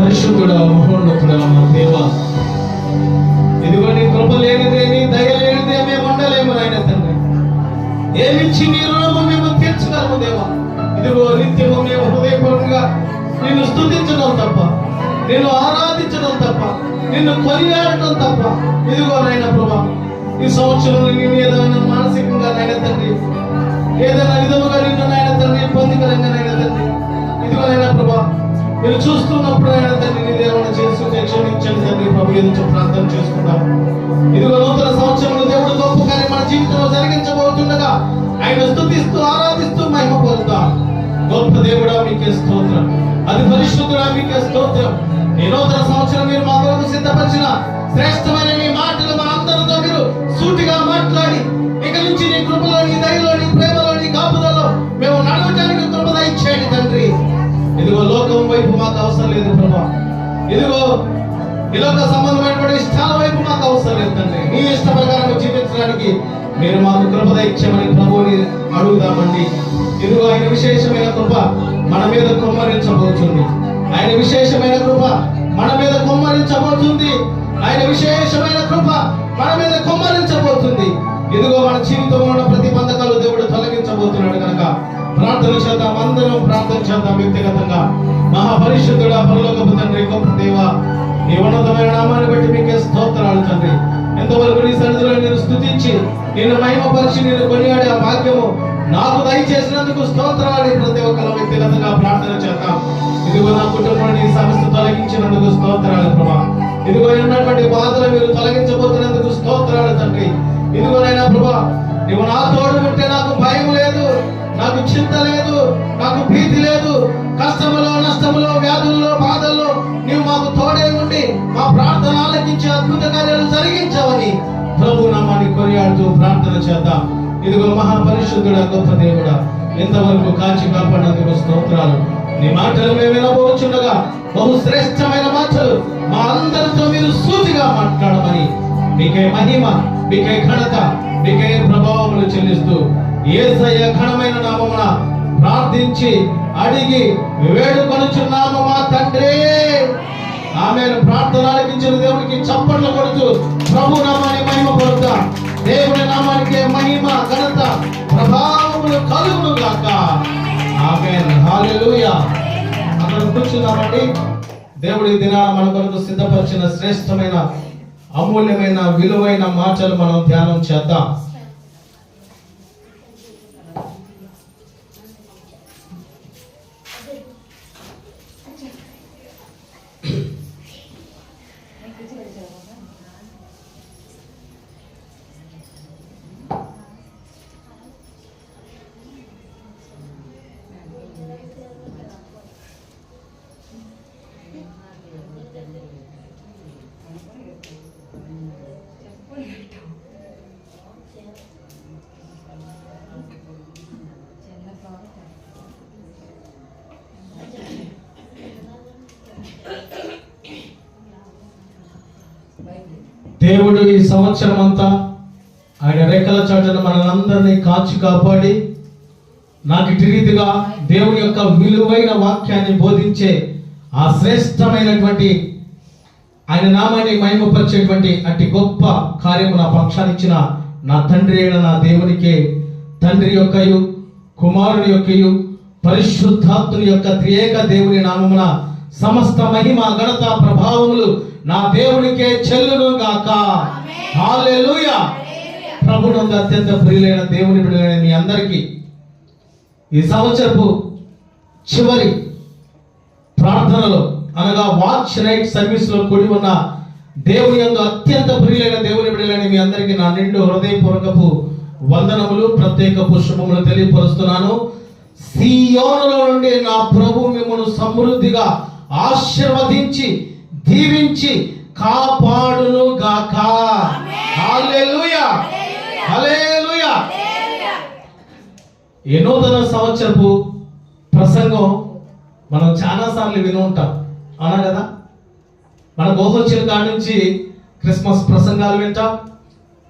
పరిశుద్ధుడా, మహోన్నతుడా, మా దేవ, ఇదిగో నీ కృప లేనిదే, నీ దయ లేనిదే మేము ఉండలేము నాయన తండ్రి. ఏమిచ్చి నీ రుణము మేము తీర్చగలము దేవా. ఇదిగో నిత్యము మేము హృదయపూర్వకంగా నిన్ను స్తుతించడం తప్ప, నిన్ను ఆరాధించడం తప్ప, నిన్ను కొనియాడటం తప్ప, ఇదిగో నాయన ప్రభా, ఈ సంవత్సరం నేను ఏదైనా మానసికంగా నాయన తండ్రి, ఏదైనా విధముగా నిన్ను నాయన తండ్రి ఇబ్బందికరంగా నాయన తండ్రి, ఇదిగో నాయన ప్రభా, మీరు చూస్తున్నప్పుడు ఆయన తండ్రి నీ దేవుని చేసుకుంటే క్షమించండి తండ్రి. ప్రభు ఎదురు ప్రార్థన చేసుకుందాం. ఇదిగో నూతన సంవత్సరంలో దేవుడు గొప్ప కార్యం మన జీవితంలో జరిగించబోతుండగా ఆయన స్తుతిస్తూ ఆరాధిస్తూ మహిమ పొందుతాం. గొప్ప దేవుడా మీకే స్తోత్రం, అది పరిశుద్ధుడా మీకే స్తోత్రం. ఈ నూతన సంవత్సరం మీరు మా కొరకు సిద్ధపరిచిన శ్రేష్టమైన మీ మాటలు మా అందరితో మీరు సూటిగా మాట్లాడి ఇక నుంచి నీ కృపలో, నీ దయలో, నీ ప్రేమలో, నీ కాపుదలో మేము నడవటానికి కృప దయచేయండి తండ్రి. ఇదిగో లోకం వైపు మాకు అవసరం లేదు ప్రభా. ఇదిగో ఈ లోక సంబంధమైనటువంటి ఇష్టాల వైపు మాకు అవసరం లేదు తండ్రి. నీ ఇష్ట ప్రకారం జీవించడానికి మీరు మాకు కృప దయచేయమని ప్రభువుని అడుగుదామండి. ఇదిగో ఆయన విశేషమైన కృప మన మీద కుమ్మరించబోతుంది. ఆయన విశేషమైన కృప మన మీద కుమ్మరించబోతుంది. ఆయన విశేషమైన కృప మన మీద కుమ్మరించబోతుంది. ఇదిగో మన జీవితంలో ఉన్న ప్రతి బంధకాలు దేవుడు తొలగించబోతున్నాడు కనుక ప్రార్థన చేద్దాం, అందరం ప్రార్థన చేద్దాం వ్యక్తిగతంగా. మహాపరిశుద్ధుడా, పరలోకపు తండ్రి, గొప్ప దేవా, నీ ఉన్నతమైన నామాన్ని బట్టి మీకే స్తోత్రాలు తండ్రి. ఎంతవరకు నీ సన్నిధిలో నేను స్తుతించి నిన్ను మహిమపరిచి నిన్ను కొనియాడే ఆ భాగ్యము నాకు దయచేసినందుకు స్తోత్రాలు. ప్రతి ఒక్కరు వ్యక్తిగతంగా ప్రార్థన చేద్దాం. ఇదిగో నా కుటుంబంలో నీ సమస్య తొలగించినందుకు స్తోత్రాలు ప్రభా. ఇదిగో ఉన్నటువంటి బాధలు మీరు తొలగించబోతున్నందుకు స్తోత్రాలు తండ్రి. ఇదిగోనైనా ప్రభా, నువ్వు నా తోడు ఉంటే నాకు భయం లేదు, నాకు చింత లేదు, నాకు భీతి లేదు. కష్టములో, నష్టములో, వ్యాధుల్లో, బాధల్లో నీవు మాకు తోడే ఉండి మా ప్రార్థన ఆలకించి అద్భుత కార్యాలు జరిగించావని ప్రభు నామాన్ని కొనియాడుతూ ప్రార్థన చేద్దాం. ఇదిగో మహాపరిశుద్ధుడా, గొప్ప దేవుడా, ఎంతవరకు కాచి కాపాడినందుకు స్తోత్రాలు. నీ మాటలు మేము వినబోచుండగా బహు శ్రేష్టమైన మాటలు మా అందరితో మీరు సూటిగా మాట్లాడమని మీకే మహిమ, మీకే ఘనత, మీకే ప్రభావములు చెల్లిస్తూ యేసయ్య ఘనమైన నామమున ప్రార్థించి అడిగి వేడుకొనుచున్నాము మా తండ్రి. ఆమేన్. ప్రార్థన ఆలకించిన దేవునికి చప్పట్లు కొడుతూ ప్రభు నామాన్ని మహిమ పడుతా. దేవుని నామానికి మహిమ, ఘనత, ప్రభావములు కలుగును గాక. ఆమేన్. హల్లెలూయా. అందరం కూర్చున్నామండి. దేవుడి దినాన మన కొరకు సిద్ధపరిచిన శ్రేష్టమైన, అమూల్యమైన, విలువైన మాటలు మనం ధ్యానం చేద్దాం. దేవుడు ఈ సంవత్సరం అంతా ఆయన రెక్కల చాటున మనల్ని కాచి కాపాడి నాకు ఇటు రీతిగా దేవుని యొక్క విలువైన వాక్యాన్ని బోధించే ఆ శ్రేష్టమైనటువంటి ఆయన నామాన్ని మహిమపరిచేటువంటి అతి గొప్ప కార్యము నా పక్షాన్ని ఇచ్చిన నా తండ్రి అయిన నా దేవునికే, తండ్రి యొక్కయు, కుమారుని యొక్కయు, పరిశుద్ధాత్ముని యొక్క త్రియేక దేవుని నామమున సమస్త మహిమ, ఘనత, ప్రభావములు నా దేవునికే చెల్లును గాక. హల్లెలూయా. ప్రభునందు అత్యంత ప్రియులైన దేవుని బిడ్డలైన మీ అందరికీ ఈ సంవత్సరపు చివరి ప్రార్థనలో అనగా వాచ్ నైట్ సర్వీస్ లో కూడి ఉన్న దేవుని యందు అత్యంత ప్రియులైన దేవుని బిడ్డలైన మీ అందరికీ నా నిండు హృదయపూర్వకపు వందనములు, ప్రత్యేకపు శుభములు తెలియపరుస్తున్నాను. సీయోనులో నుండి నా ప్రభు మిమ్మల్ని సమృద్ధిగా ఆశీర్వదించి దీవించి కాపాడును గాక. హల్లెలూయా. హల్లెలూయా. ఈ నూతన సంవత్సరపు ప్రసంగం మనం చాలా సార్లు విని ఉంటాం, అవునా కదా? మనకు ఊహొచ్చిన కాడి నుంచి క్రిస్మస్ ప్రసంగాలు వింటాం,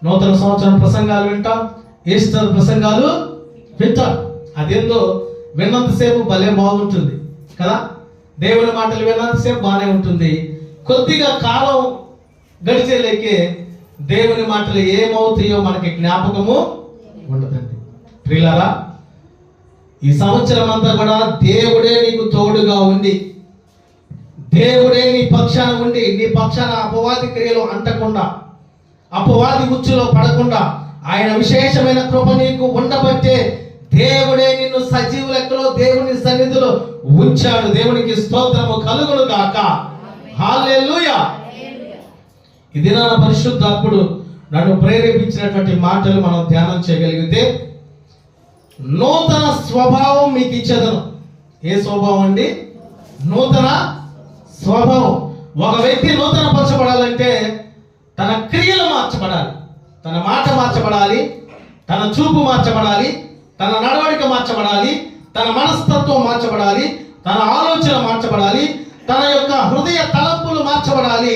నూతన సంవత్సరం ప్రసంగాలు వింటాం, ఈస్టర్ ప్రసంగాలు వింటాం. అదేందో విన్నంతసేపు భలే బాగుంటుంది కదా. దేవుని మాటలు విన్నంతసేపు బాగానే ఉంటుంది. కొద్దిగా కాలం గడిచేలేకే దేవుని మాటలు ఏమవుతాయో మనకి జ్ఞాపకము ఉండదండి. ప్రియులారా, ఈ సంవత్సరం అంతా కూడా దేవుడే నీకు తోడుగా ఉండి, దేవుడే నీ పక్షాన ఉండి, నీ పక్షాన అపవాది క్రియలు అంటకుండా, అపవాది ఉచ్చులో పడకుండా ఆయన విశేషమైన కృప నీకు ఉండబట్టే దేవుడే నిన్ను సజీవ లెక్కలో దేవుని సన్నిధిలో ఉంచాడు. దేవునికి స్తోత్రము కలుగును గాక. హల్లెలూయా. ఇది నా పరిశుద్ధాత్ముడు నన్ను ప్రేరేపించినటువంటి మాటలు మనం ధ్యానం చేయగలిగితే, నూతన స్వభావం మీకు ఇచ్చేదను. ఏ స్వభావం అండి? నూతన స్వభావం. ఒక వ్యక్తి నూతన పరచబడాలంటే తన క్రియలు మార్చబడాలి, తన మాట మార్చబడాలి, తన చూపు మార్చబడాలి, తన నడవడిక మార్చబడాలి, తన మనస్తత్వం మార్చబడాలి, తన ఆలోచన మార్చబడాలి, తన యొక్క హృదయ తలంపులు మార్చబడాలి.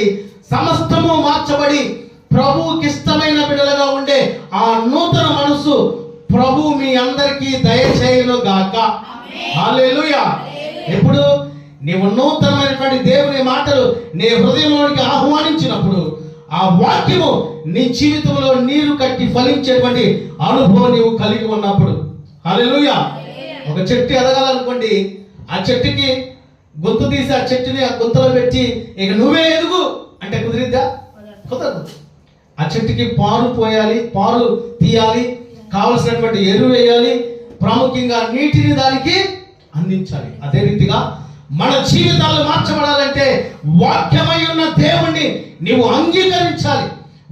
సమస్తము మార్చబడి ప్రభువుకి ఇష్టమైన బిడ్డలుగా ఉండే ఆ నూతన మనసు ప్రభు మీ అందరికీ దయచేయును గాక. హల్లెలూయా. ఎప్పుడు నీవు నూతనమైనటువంటి దేవుని మాటలు నీ హృదయంలోనికి ఆహ్వానించినప్పుడు ఆ వాక్యము నీ జీవితంలో నీరు కట్టి ఫలించేటువంటి అనుభవం నీవు కలిగి ఉన్నప్పుడు. హల్లెలూయా. ఒక చెట్టు ఎదగాలనుకోండి, ఆ చెట్టుకి గుంత తీసి ఆ చెట్టుని ఆ గుంతలో పెట్టి ఇక నువ్వే ఎదుగు అంటే కుదిరిద్దా? కుదరదు. ఆ చెట్టుకి పారు పోయాలి, పారు తీయాలి, కావలసినటువంటి ఎరువు వేయాలి, ప్రాముఖ్యంగా నీటిని దానికి అందించాలి. అదే రీతిగా మన జీవితాలు మార్చబడాలంటే వాక్యమై ఉన్న దేవుణ్ణి నీవు అంగీకరించాలి.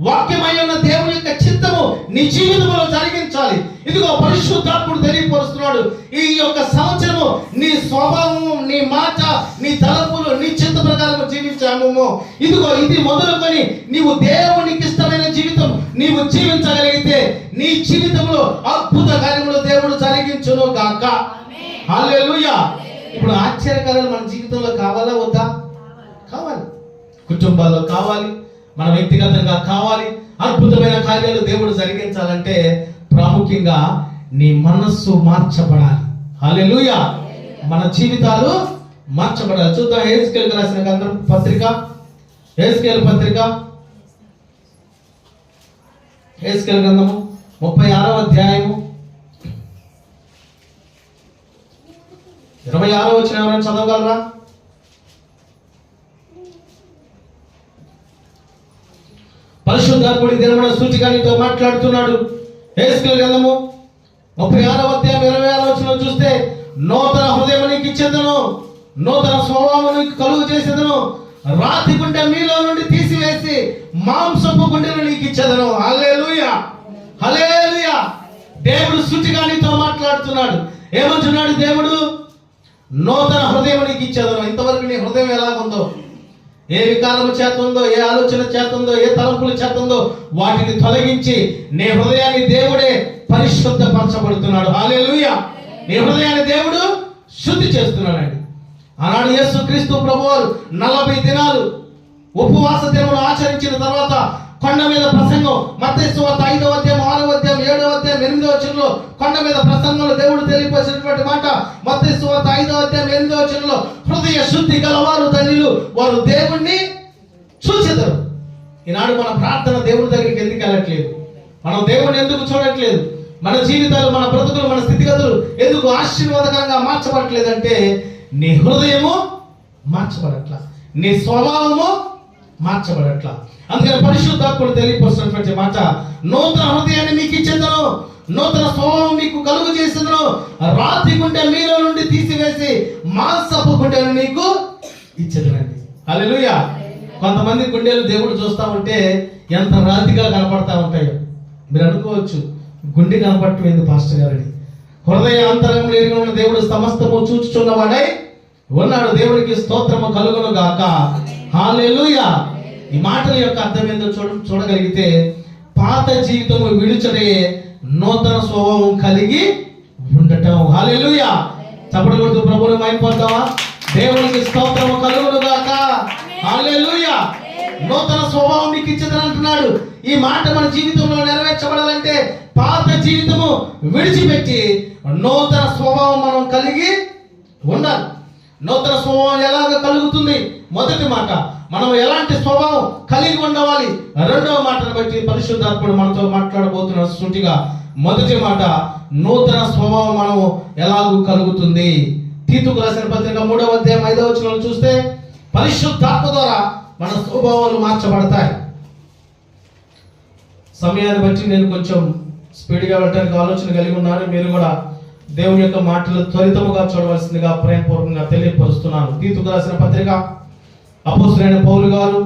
వాక్యమై ఉన్న దేవుని యొక్క చిత్తము నీ జీవితంలో జరిగించాలి. ఇదిగో పరిశుద్ధాత్ముడు తెలియపరుస్తున్నాడు, ఈ యొక్క సంవత్సరము నీ స్వభావము, నీ మాట, నీ తలపులు, నీ చిత్త ప్రకారం జీవించాము. ఇదిగో ఇది మొదలుకొని నీవు దేవునికి ఇష్టమైన జీవితం నీవు జీవించగలిగితే నీ జీవితంలో అద్భుత కార్యములు దేవుడు జరిగించును గాక. హల్లెలూయా. ఇప్పుడు ఆశ్చర్యకార్యాలు మన జీవితంలో కావాలా వద్దా? కావాలి. కుటుంబాల్లో కావాలి, మన వ్యక్తిగతంగా కావాలి. అద్భుతమైన కార్యాలు దేవుడు జరిగించాలంటే ప్రాముఖ్యంగా నీ మనస్సు మార్చబడాలి. హల్లెలూయా. మన జీవితాలు మార్చబడాలి. చూద్దాం యెహెజ్కేలుకు రాసిన పత్రిక, యెహెజ్కేలు పత్రిక, యెహెజ్కేలు గ్రంథము 36వ అధ్యాయము 26వ వచనం ఎవరైనా చదవగలరా? పరిశుద్ధాత్ముడి దినమున సూటిగా నీతో మాట్లాడుతున్నాడు. యెహెజ్కేలు గ్రంథము 36వ అధ్యాయం 26వ వచనం చూస్తే, నూతన హృదయం నీకు ఇచ్చేదను, నూతన స్వభావం నీకు కలుగు చేసేదను, రాతి గుండె మీలో నుండి తీసివేసి మాంసపు గుండెను నీకు ఇచ్చేదను. హల్లెలూయా. హల్లెలూయా. దేవుడు సూటిగా నీతో మాట్లాడుతున్నాడు. ఏమంటున్నాడు దేవుడు? నూతన హృదయం నీకు ఇచ్చేదను. ఇంతవరకు నీ హృదయం ఎలాగుందో, ఏ వికారము చేతుందో, ఏ ఆలోచన చేతుందో, ఏ తలంపుల చేతుందో వాటిని తొలగించి నీ హృదయాన్ని దేవుడే పరిశుద్ధపరచబడుతున్నాడు. హల్లెలూయా. నీ హృదయాన్ని దేవుడు శుద్ధి చేస్తున్నాడండి. ఆనాడు యేసుక్రీస్తు ప్రభువారు 40 దినాలు ఉపవాస దినములు ఆచరించిన తర్వాత కొండ మీద ప్రసంగం, మత్తయి సువార్త 5వ అధ్యాయం 6వ అధ్యాయం 7వ అధ్యాయం 8వ వచనంలో కొండ మీద ప్రసంగంలో దేవుడు తెలియపరిచినటువంటి మాట, మత్తయి సువార్త 5వ అధ్యాయం 8వ వచనంలో, హృదయ శుద్ధి గలవారు ధన్యులు, వారు దేవుణ్ణి చూచెదరు. ఈనాడు మన ప్రార్థన దేవుడి దగ్గరికి ఎందుకు వెళ్ళట్లేదు? మనం దేవుణ్ణి ఎందుకు చూడట్లేదు? మన జీవితాలు, మన బ్రతుకులు, మన స్థితిగతులు ఎందుకు ఆశీర్వాదకరంగా మార్చబడట్లేదంటే నీ హృదయము మార్చబడట్లా, నీ స్వభావము మార్చబడట్లా. అందుకని పరిశుద్ధాత్ముడు తెలియపరుస్తున్నటువంటి మాట, నూతన హృదయాన్ని మీకు ఇచ్చేదను, నూతన స్వభావం మీకు కలుగు చేసేదను, రాతి గుండె మీలో నుండి తీసివేసి మాంసపు గుండెను నీకు ఇచ్చేదనండి. హల్లెలూయా. కొంతమంది గుండెలు దేవుడు చూస్తా ఉంటే ఎంత రాతిగా కనపడతా ఉంటాయో. మీరు అనుకోవచ్చు, గుండె కనపడటం ఎందుకు పాస్టర్ గారని. హృదయ అంతరంగంలో ఎరిగి ఉన్న దేవుడు సమస్తము చూచుచున్నవాడై ఉన్నాడు. దేవుడికి స్తోత్రము కలుగును గాక. హల్లెలూయా. ఈ మాటల యొక్క అర్థం ఏందో చూడగలిగితే, పాత జీవితము విడుచడే నూతన స్వభావం కలిగి ఉండటం. హల్లెలూయా. చప్పట్లు కొడుతూ ప్రభువుని మహిమపడతావా? దేవునికి స్తోత్రము కలుగును గాక. హల్లెలూయా. నూతన స్వభావం మీకు ఇచ్చేదని అంటున్నాడు. ఈ మాట మన జీవితంలో నెరవేర్చబడాలంటే పాత జీవితము విడిచిపెట్టి నూతన స్వభావం మనం కలిగి ఉండాలి. నూతన స్వభావం ఎలాగ కలుగుతుంది? మొదటి మాట, మనం ఎలాంటి స్వభావం కలిగి ఉండవాలి. రెండవ మాటను బట్టి పరిశుద్ధాత్ముడు మనతో మాట్లాడబోతున్న సూటిగా. మొదటి మాట, నూతన స్వభావం మనం ఎలాగూ కలుగుతుంది. తీతుకు రాసిన పత్రిక 3వ అధ్యాయం 5వ వచనంలో చూస్తే పరిశుద్ధాత్మ ద్వారా మన స్వభావాలు మార్చబడతాయి. సమయాన్ని బట్టి నేను కొంచెం స్పీడ్గా వెళ్ళడానికి ఆలోచన కలిగి ఉన్నాను. మీరు కూడా దేవుని యొక్క మాటలు త్వరితముగా చూడవలసిందిగా ప్రేమపూర్వకంగా తెలియపరుస్తున్నాను. తీతుకు రాసిన పత్రిక అపోస్తలుడైన పౌలు గారు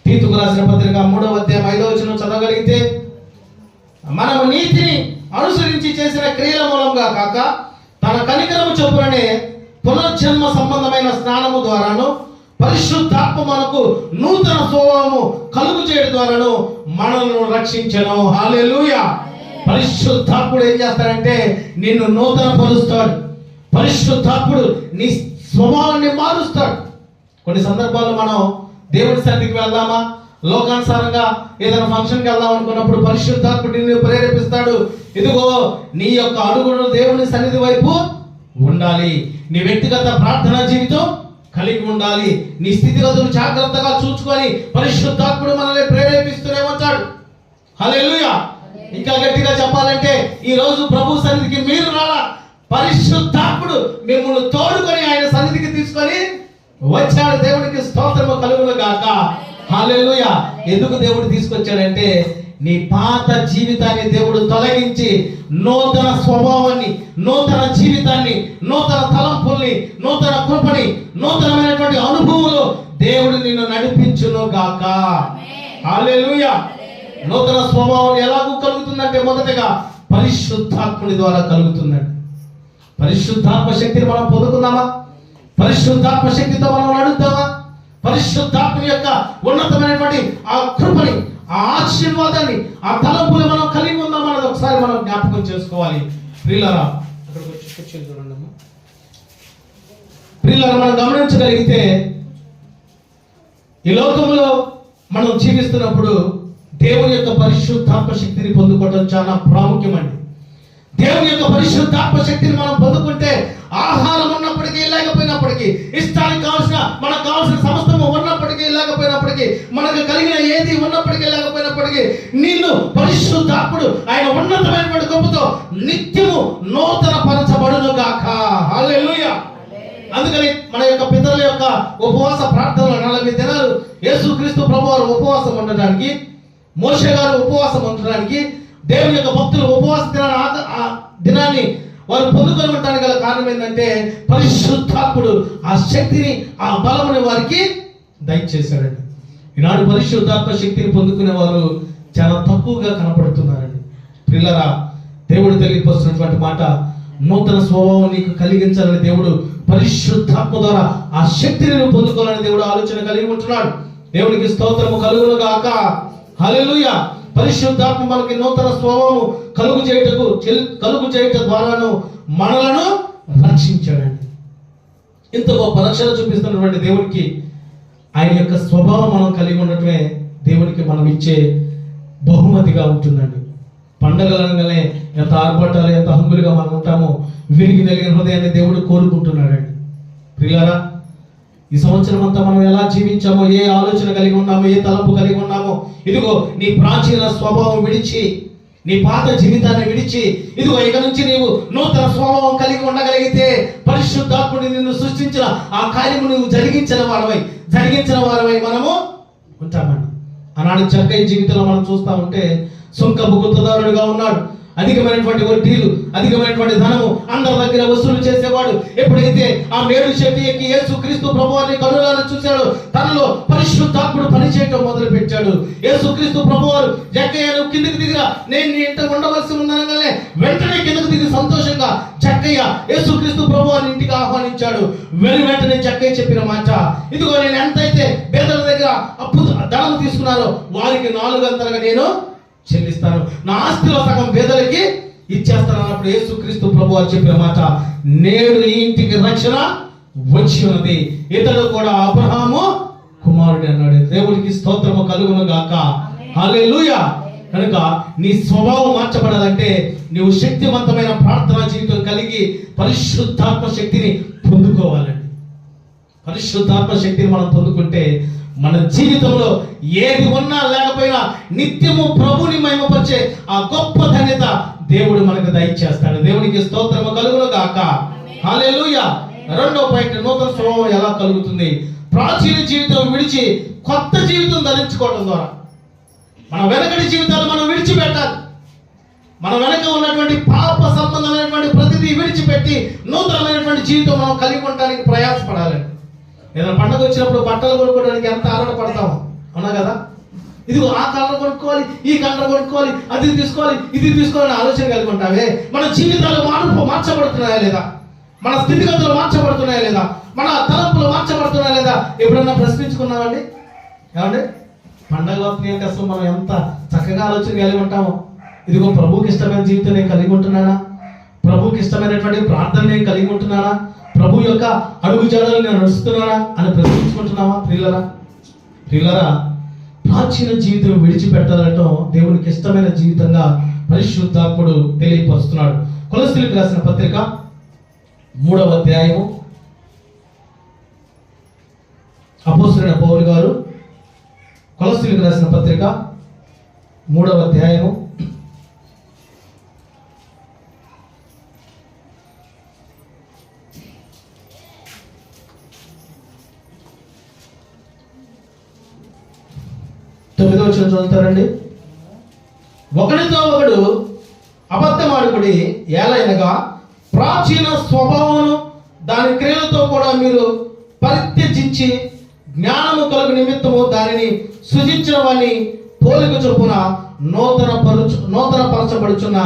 తీతుకు రాసిన పత్రిక 3వ అధ్యాయం 5వ వచనం చదవగలిగితే, మనము నీతిని అనుసరించి చేసిన క్రియల మూలంగా కాక తన కనికరము చొప్పుననే పునర్జన్మ సంబంధమైన స్నానము ద్వారాను పరిశుద్ధాత్మ మనకు నూతన స్వభావము కలుగు చేయడం ద్వారాను మనల్ని రక్షించెను. హల్లెలూయా. పరిశుద్ధాత్ముడు ఏం చేస్తాడంటే నిన్ను నూతన పరుస్తాడు. పరిశుద్ధాత్ముడు నీ స్వభావాన్ని మారుస్తాడు. కొన్ని సందర్భాల్లో మనం దేవుని సన్నిధికి వెళ్దామా, లోకానుసారంగా ఏదైనా ఫంక్షన్కి వెళ్దాం అనుకున్నప్పుడు పరిశుద్ధాత్ముడు నిన్ను ప్రేరేపిస్తాడు. ఇదిగో నీ యొక్క అడుగులు దేవుని సన్నిధి వైపు ఉండాలి, నీ వ్యక్తిగత ప్రార్థనా జీవితం కలిగి ఉండాలి, నీ స్థితిగతులు జాగ్రత్తగా చూసుకొని పరిశుద్ధాత్ముడు మనల్ని ప్రేరేపిస్తూనే ఉంటాడు. హల్లెలూయా. ఇంకా గట్టిగా చెప్పాలంటే ఈ రోజు ప్రభు సన్నిధికి మీరు రాలా, పరిశుద్ధాత్ముడు మిమ్మల్ని తోడుకొని ఆయన సన్నిధికి తీసుకొని వచ్చాడు. దేవునికి స్తోత్రము కలుగును గాక. హల్లెలూయా. ఎందుకు దేవుడు తీసుకొచ్చాడంటే నీ పాత జీవితాన్ని దేవుడు తొలగించి నూతన స్వభావాన్ని, నూతన జీవితాన్ని, నూతన తలంపుల్ని, నూతన కృపని, నూతనమైనటువంటి అనుభవాలు దేవుడు నిన్ను నడిపించును గాక. హల్లెలూయా. నూతన స్వభావం ఎలాగూ కలుగుతుందంటే మొదటగా పరిశుద్ధాత్ముడి ద్వారా కలుగుతుందండి. పరిశుద్ధాత్మ శక్తిని మనం పొందుకుందామా? పరిశుద్ధాత్మ శక్తితో మనం నడుద్దామా? పరిశుద్ధాత్మ యొక్క ఉన్నతమైనటువంటి ఆ కృపని, ఆ ఆశీర్వాదాన్ని, ఆ తలంపులు మనం కలిగి ఉందామన్నది ఒకసారి మనం జ్ఞాపకం చేసుకోవాలి. ప్రియులారా, అక్కడికి వచ్చి కూర్చొని చూడండి. ప్రియులారా, మనం గమనించగలిగితే ఈ లోకంలో మనం జీవిస్తున్నప్పుడు దేవుని యొక్క పరిశుద్ధాత్మ శక్తిని పొందుకోవడం చాలా ప్రాముఖ్యమండి. దేవుని యొక్క పరిశుద్ధాత్మ శక్తిని మనం పొందుకుంటే ఆహారం ఉన్నప్పటికీ లేకపోయినప్పటికీ, ఇష్టానికి కావాల్సిన మనకు కావాల్సిన సమస్తము ఉన్నప్పటికీ లేకపోయినప్పటికీ, మనకు కలిగిన ఏది ఉన్నప్పటికీ లేకపోయినప్పటికీ నిన్ను పరిశుద్ధాత్ముడు ఆయన ఉన్నతమైనటువంటి కృపతో నిత్యము నూతన పరచబడును గాక. హల్లెలూయా. అందుకని మన యొక్క పితరుల యొక్క ఉపవాస ప్రార్థనలు 40 దినాలు యేసుక్రీస్తు ప్రభువారు ఉపవాసం ఉండడానికి, మోషే గారు ఉపవాసం ఉండడానికి, దేవుని యొక్క భక్తులు ఉపవాస దినాన్ని వారు పొందుకొని ఉండడానికి గల కారణం ఏంటంటే పరిశుద్ధాత్ముడు ఆ శక్తిని, ఆ బలముని వారికి దయచేశాడండి. ఈనాడు పరిశుద్ధాత్మ శక్తిని పొందుకునే వారు చాలా తక్కువగా కనపడుతున్నారండి. ప్రియులారా, దేవుడు తెలియపరుస్తున్నటువంటి మాట, నూతన స్వభావం నీకు కలిగించాలని దేవుడు పరిశుద్ధాత్మ ద్వారా ఆ శక్తిని పొందుకోవాలని దేవుడు ఆలోచన కలిగి ఉంటున్నాడు. దేవునికి స్తోత్రము కలుగును గాక. హల్లెలూయా. పరిశుద్ధాత్మ మనకి నూతన స్వభావం కలుగు చేయట ద్వారాను మనలను రక్షించాడండి. ఇంత గొప్ప రక్షణ చూపిస్తున్నటువంటి దేవునికి ఆయన యొక్క స్వభావం మనం కలిగి ఉండటమే దేవునికి మనం ఇచ్చే బహుమతిగా ఉంటుందండి. పండగలనగానే ఎంత ఆర్భాటాలు, ఎంత హంగులుగా మనం ఉంటామో విరిగి నలిగిన హృదయాన్ని దేవుడు కోరుకుంటున్నాడండి. ప్రియులారా, ఈ సంవత్సరం అంతా మనం ఎలా జీవించామో, ఏ ఆలోచన కలిగి ఉన్నామో, ఏ తలంపు కలిగి ఉన్నామో, ఇదిగో నీ ప్రాచీన స్వభావం విడిచి, నీ పాత జీవితాన్ని విడిచి, ఇదిగో ఇక నుంచి నీవు నూతన స్వభావం కలిగి ఉండగలిగితే పరిశుద్ధాత్ముడు నిన్ను సృష్టించిన ఆ కార్యము నువ్వు జరిగించిన వారమై మనము ఉంటామండి. ఆనాడు జక్కయ్య జీవితంలో మనం చూస్తా ఉంటే సుంకపు గుత్తదారుడుగా ఉన్నాడు. అధికమైనటువంటి వడ్డీలు, అధికమైనటువంటి ధనము అందరి దగ్గర వసూలు చేసేవాడు. ఎప్పుడైతే ఆ మేడు చెట్టు ఎక్కి యేసుక్రీస్తు ప్రభువారిని కనులారా చూశాడు, తనలో పరిశుద్ధాత్ముడు పనిచేయటం మొదలు పెట్టాడు. యేసుక్రీస్తు ప్రభువారు జక్కయ్యను కిందికి దిగిరా, నేను నీ ఇంట ఉండవలసి ఉందనగానే వెంటనే కిందకు దిగి సంతోషంగా జక్కయ్య యేసుక్రీస్తు ప్రభువారిని ఇంటికి ఆహ్వానించాడు. వెంటనే జక్కయ్య చెప్పిన మాట, ఇదిగో నేను ఎంతైతే పేదల దగ్గర అప్పు ధనం తీసుకున్నారో వారికి 4 అంతలుగా నేను చెల్లిస్తాను, నా ఆస్తిలో సగం పేదలకి ఇచ్చేస్తాను అన్నప్పుడు యేసుక్రీస్తు ప్రభువారు చెప్పిన మాట, నేడు ఈ ఇంటికి రక్షణ వచ్చి ఉన్నది, ఇతడు కూడా అబ్రహాము కుమారుడు అన్నాడు. దేవుడికి స్తోత్రము కలుగును గాక. హల్లెలూయా. కనుక నీ స్వభావం మార్చబడాలంటే నీవు శక్తివంతమైన ప్రార్థనా జీవితం కలిగి పరిశుద్ధాత్మ శక్తిని పొందుకోవాలండి. పరిశుద్ధాత్మ శక్తిని మనం పొందుకుంటే మన జీవితంలో ఏది ఉన్నా లేకపోయినా నిత్యము ప్రభుని మహిమపరిచే ఆ గొప్ప ధన్యత దేవుడు మనకు దయచేస్తాడు. దేవునికి స్తోత్రము కలుగును గాక. హల్లెలూయా. రెండో పాయింట్, నూతన స్వభావం ఎలా కలుగుతుంది? ప్రాచీన జీవితం విడిచి కొత్త జీవితం ధరించుకోవడం ద్వారా. మన వెనకటి జీవితాలు మనం విడిచిపెట్టాలి. మన వెనక ఉన్నటువంటి పాప సంబంధమైనటువంటి ప్రతిదీ విడిచిపెట్టి నూతనమైనటువంటి జీవితం మనం కలిగి ఉండడానికి ప్రయాసపడాలండి. ఏదైనా పండుగ వచ్చినప్పుడు బట్టలు కొనుక్కోవడానికి ఎంత ఆరాటపడతాము, అవునా కదా? ఇదిగో ఆ కలర్ కొనుక్కోవాలి, ఈ కలర్ కొనుక్కోవాలి, అది తీసుకోవాలి, ఇది తీసుకోవాలని ఆలోచన కలిగి ఉంటావే. మన జీవితాలు మార్చబడుతున్నాయా లేదా? మన స్థితిగతులు మార్చబడుతున్నాయా లేదా? మన తలంపులు మార్చబడుతున్నాయా లేదా? ఎప్పుడన్నా ప్రశ్నించుకున్నామండి? ఏమండి, పండగ వస్తున్నాయి అసలు మనం ఎంత చక్కగా ఆలోచన కలిగి ఉంటామో. ఇదిగో ప్రభువుకి ఇష్టమైన జీవితం నేను కలిగి ఉంటున్నానా? ప్రభువుకి ఇష్టమైనటువంటి ప్రార్థన నేను కలిగి ఉంటున్నానా? ప్రభు యొక్క అడుగు జాడలు నేను నడుస్తున్నానా అని ప్రశ్నించుకుంటున్నావా? ప్రియులరా, ప్రాచీన జీవితం విడిచిపెట్టాలంటూ దేవునికి ఇష్టమైన జీవితంగా పరిశుద్ధాత్ముడు తెలియపరుస్తున్నాడు. కొలస్సీలకు రాసిన పత్రిక 3వ అధ్యాయము, అపోస్తలుడైన పౌలు గారు కొలస్సీలకు రాసిన పత్రిక 3వ అధ్యాయము 9వ వచనం చదువుతారండి. ఒకడితో ఒకడు అబద్ధమాడుకుడి, ఏలైనగా ప్రాచీన స్వభావమును దాని క్రియలతో కూడా మీరు పరిత్యజించి జ్ఞానము కలుగు నిమిత్తము దానిని సృజించిన వాని పోలిక చొప్పున నూతన పరచబడుచున్న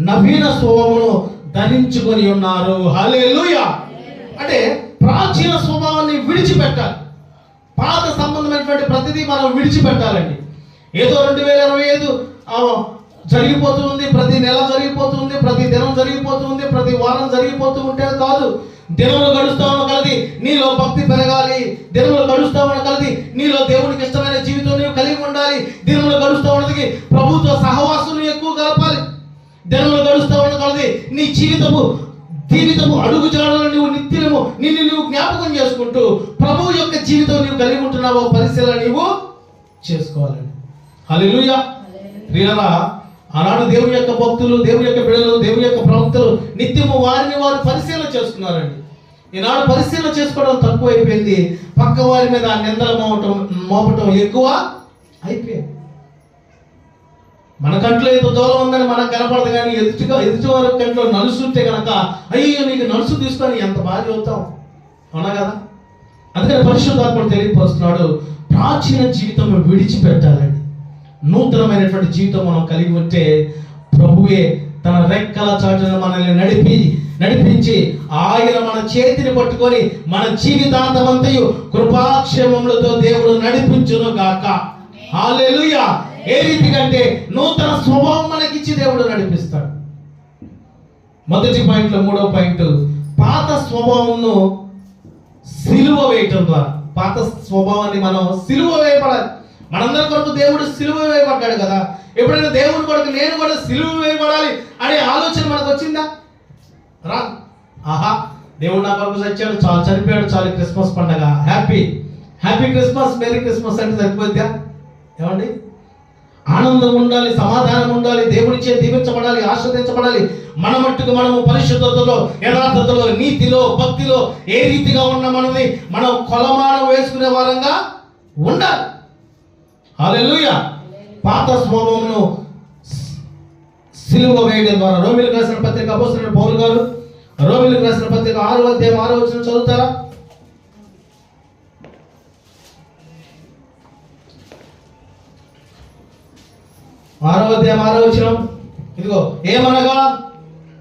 నవీన స్వభావమును ధరించుకొని ఉన్నారు. హల్లెలూయా. అంటే ప్రాచీన స్వభావాన్ని విడిచిపెట్టాలి. పాత సంబంధమైనటువంటి ప్రతిదీ మనం విడిచిపెట్టాలండి. ఏదో 2025 జరిగిపోతుంది, ప్రతి నెల జరిగిపోతుంది, ప్రతి దినం జరిగిపోతుంది, ప్రతి వారం జరిగిపోతూ ఉంటే కాదు. దినములు గడుస్తా ఉన్న కలిగి నీలో భక్తి పెరగాలి. దినములు గడుస్తా ఉన్న కలిగి నీలో దేవునికి ఇష్టమైన జీవితం నీవు కలిగి ఉండాలి. దినములు గడుస్తూ ఉన్నది ప్రభుత్వ సహవాసం ఎక్కువ కలపాలి. దినములు గడుస్తూ ఉన్న కలిగి నీ జీవితము అడుగు జాడలు నువ్వు నిత్యము నిన్ను నువ్వు జ్ఞాపకం చేసుకుంటూ ప్రభువు యొక్క జీవితం నీవు కలిగి ఉంటున్నావో పరిశీలన నీవు చేసుకోవాలండి. హల్లెలూయా. ప్రియులారా, ఆనాడు దేవుని యొక్క భక్తులు, దేవుని యొక్క బిడ్డలు, దేవుని యొక్క ప్రవక్తలు నిత్యము వారిని వారు పరిశీలన చేసుకున్నారండి. ఈనాడు పరిశీలన చేసుకోవడం తక్కువ అయిపోయింది. పక్క వారి మీద నిందలు మోపటం ఎక్కువ అయిపోయింది. మన కంట్లో ఏదో దూరం ఉందని మనకు కనపడదు, కానీ ఎదుటి వారి కంట్లో నలుసు ఉంటే కనుక అయ్యో నీకు నలుసు తీసుకొని ఎంత బాగా చదువుతాం, అవునా కదా? అందుకని పరిశుద్ధాత్ముడు తెలియపరుస్తున్నాడు, ప్రాచీన జీవితం విడిచిపెట్టాలండి. నూతనమైనటువంటి జీవితం మనం కలిగి ఉంటే ప్రభువే తన రెక్కల చాటున మనల్ని నడిపించి ఆయన మన చేతిని పట్టుకొని మన జీవితాంతమంతయు కృపాక్షేమములతో దేవుడు నడిపించును గాక. హల్లెలూయా. ఏ రీతిగా అంటే నూతన స్వభావం మనకిచ్చి దేవుడు నడిపిస్తాడు. మొదటి పాయింట్లో 3వ పాయింట్, పాత స్వభావంను సిలువ వేయటం ద్వారా. పాత స్వభావాన్ని మనం సిలువ వేయబడాలి. మనందరి కొరకు దేవుడు సిలువ వేయబడ్డాడు కదా. ఎప్పుడైనా దేవుని కొరకు నేను కూడా సిలువ వేయబడాలి అనే ఆలోచన మనకు వచ్చిందా? రా, ఆహా దేవుడు నా కొరకు చచ్చాడు, చాలు, చనిపోయాడు, చాలు, క్రిస్మస్ పండగ, హ్యాపీ క్రిస్మస్, మేరీ క్రిస్మస్ అంటే సరిపోద్దా? ఏమండి, ఆనందం ఉండాలి, సమాధానం ఉండాలి, దేవునిచే దీవించబడాలి, ఆశ్రదించబడాలి. మన మట్టుకు మనము పరిశుద్ధతలో, యథార్థతలో, నీతిలో, భక్తిలో ఏ రీతిగా ఉన్న మనల్ని మనం కొలమానం వేసుకునే వారంగా ఉండాలి. హల్లెలూయా. పాత స్వభావమును సిలువ వేయడం ద్వారా. రోమీయులకు రాసిన పత్రిక అపోస్తలుడైన పౌలు గారు రోమీయులకు రాసిన పత్రిక 6వ అధ్యాయం 6వ వచనం చదువుతారా? ఆరవ అధ్యాయం 6వ వచనం. ఇదిగో, ఏమనగా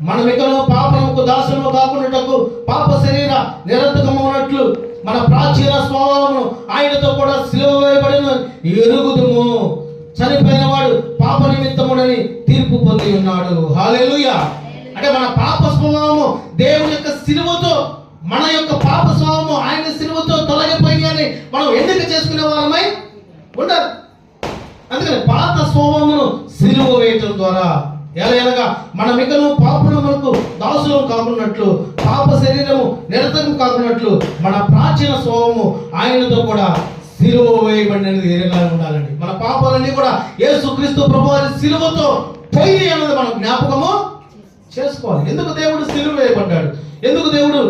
మనమికను పాపముకు దాసులము కాకుండాటకు పాప శరీర నిరర్ధకమవునట్లు మన ప్రాచీన స్వభావమును ఆయనతో కూడా సిలువ వేయబడిన ఎరుగుదుము. చనిపోయిన వాడు పాప నిమిత్తముడని తీర్పు పొంది ఉన్నాడు. హల్లెలూయా. అంటే మన పాప స్వభావము దేవుని యొక్క సిలువతో, మన యొక్క పాప స్వభావము ఆయన సిలువతో తొలగిపోయి అని మనం ఎన్నిక చేసుకునే వారమై ఉండాలి. అందుకని పాత స్వభావమును సిలువ వేయటం ద్వారా ఎలాగనగా మన మిగను పాపములకు దాసులం కాకున్నట్లు, పాప శరీరము నిరతకం కాకున్నట్లు మన ప్రాచీన స్వభావము ఆయనతో కూడా సిలువ వేయబడినది ఎరగా ఉండాలండి. మన పాపాలన్నీ కూడా యేసుక్రీస్తు ప్రభువారి సిలువతో పోయి అన్నది మనం జ్ఞాపకము చేసుకోవాలి. ఎందుకు దేవుడు సిలువ వేయబడ్డాడు? ఎందుకు దేవుడు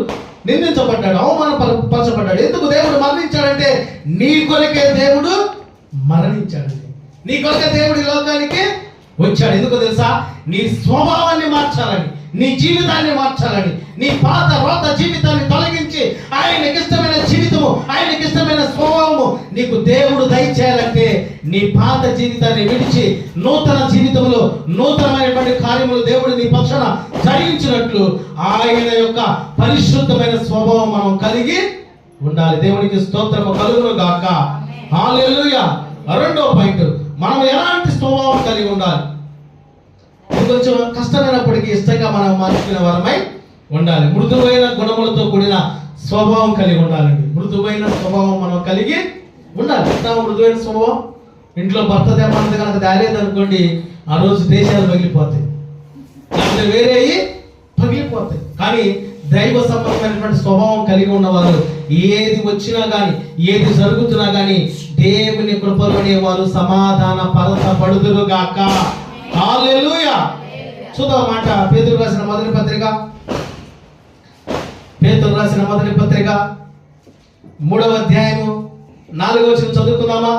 నిందించబడ్డాడు, అవమానపరచబడ్డాడు? ఎందుకు దేవుడు మరణించాడంటే నీ కొరకే దేవుడు మరణించాడండి. నీ కొరకే దేవుడు ఈ లోకానికి వచ్చాడు. ఎందుకు తెలుసా? నీ స్వభావాన్ని మార్చాలని, నీ జీవితాన్ని మార్చాలని, నీ పాత రోత జీవితాన్ని తొలగించి ఆయనకి ఇష్టమైన జీవితము, ఆయనకి ఇష్టమైన స్వభావము నీకు దేవుడు దయచేయాలంటే నీ పాత జీవితాన్ని విడిచి నూతన జీవితంలో నూతనమైనటువంటి కార్యములు దేవుడు నీ పక్షాన జరిగించినట్లు ఆయన యొక్క పరిశుద్ధమైన స్వభావం మనం కలిగి ఉండాలి. దేవునికి స్తోత్రము కలుగును గాక. హల్లెలూయా. రెండో పాయింట్, మనం ఎలాంటి స్వభావం కలిగి ఉండాలి? కొంచెం కష్టమైనప్పటికీ ఇష్టంగా మనం మార్చుకునే వారమై ఉండాలి. మృదువైన గుణములతో కూడిన స్వభావం కలిగి ఉండాలండి. మృదువైన స్వభావం మనం కలిగి ఉండాలి. మృదువైన స్వభావం ఇంట్లో భర్త దేమంది కనుక దాలేదనుకోండి, ఆ రోజు దేశాలు పగిలిపోతాయి, లేకపోతే వేరే పగిలిపోతాయి. కానీ దైవ సంబంధమైనటువంటి స్వభావం కలిగి ఉన్నవారు ఏది వచ్చినా కానీ, ఏది జరుగుతున్నా కానీ దేవుని కృపలోనే వారు సమాధాన పరచబడుదురు గాక. హల్లెలూయా. చూద్దాం మాట. పేతురు రాసిన మొదటి పత్రిక, పేతురు రాసిన మొదటి పత్రిక 3వ అధ్యాయము 4వ వచనం చదువుకుందామా?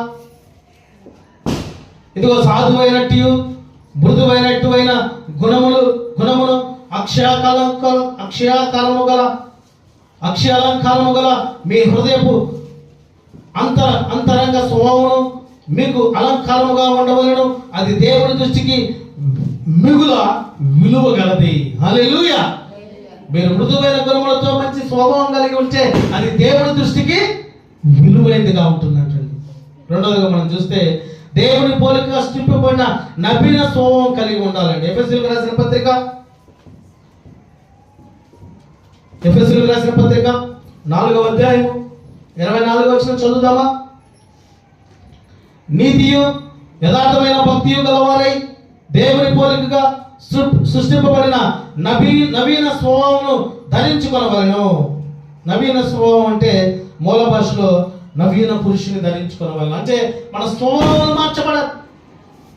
ఇదిగో సాధువైనట్టు మృదువైనట్టువైన గుణమును అక్షయాలంకారము గల మీ హృదయపు అంతరంగ స్వభావమును మీకు అలంకారముగా ఉండవలెను. అది దేవుని దృష్టికి మిగుల విలువ గలది. హల్లెలూయా. మీరు మృదువైన గుణములతో మంచి స్వభావం కలిగి ఉంటే అది దేవుని దృష్టికి విలువైనదిగా ఉంటుందంటండి. రెండవదిగా మనం చూస్తే దేవుని పోలికగా సృష్టింపబడిన నవీన స్వభావం కలిగి ఉండాలండి. ఎఫెసీయులకు రాసిన పత్రిక 4వ అధ్యాయము 24వ వచనం చదువుదామా? నీతియు యథార్థమైన భక్తియు గలవారై దేవుని పోలికగా సృష్టింపబడిన నవీన స్వభావమును ధరించుకొనవలెను. నవీన స్వభావం అంటే మూల భాషలో నవీన పురుషుని ధరించుకొనవలెను. అంటే మన స్వభావాలు మార్చబడాలి,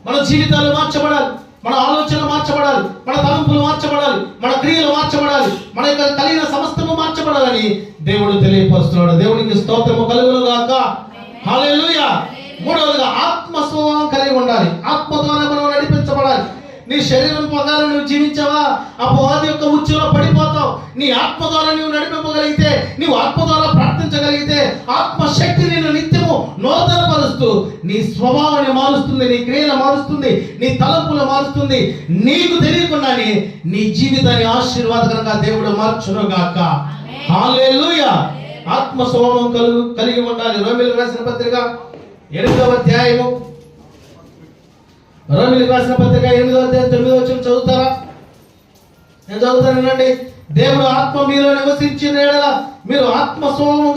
మన జీవితాలు మార్చబడాలి, మన ఆలోచన మార్చబడాలి, మన తలంపులు మార్చబడాలి, మన క్రియలు మార్చబడాలి, మన యొక్క కలిగిన సమస్తము మార్చబడాలని దేవుడు తెలియపరుస్తున్నాడు. దేవునికి స్తోత్రము కలుగును గాక. హల్లెలూయా. మూడవదిగా ఆత్మ స్వభావం కలిగి ఉండాలి. ఆత్మ ద్వారా మనం నడిపించబడాలి. నీ శరీరం ప్రకారం నువ్వు జీవించావా, అపవాది యొక్క ఉచ్చులో పడిపోతావు. నీ ఆత్మ ద్వారా నువ్వు నడిపింపగలిగితే, నీవు ఆత్మ ద్వారా ప్రార్థించగలిగితే, ఆత్మశక్తి నిన్ను నిత్యము నూతనపరుస్తూ నీ స్వభావాన్ని మారుస్తుంది, నీ క్రియలు మారుస్తుంది, నీ తలంపులు మారుస్తుంది. నీకు తెలియకుండానే నీ జీవితాన్ని ఆశీర్వాదకరంగా దేవుడు మార్చును గాక. హల్లెలూయా. ఆత్మ స్వభావం కలిగి ఉండాలి. రోమీయులకు రాసిన పత్రిక 8వ అధ్యాయము, రోమీయులకు రాసిన పత్రిక 8వ అధ్యాయం 9వ వచనం చదువుతారా? నేను చదువుతానండి. దేవుడు ఆత్మ మీలో నివసించిన యెడల మీరు ఆత్మ స్వభావం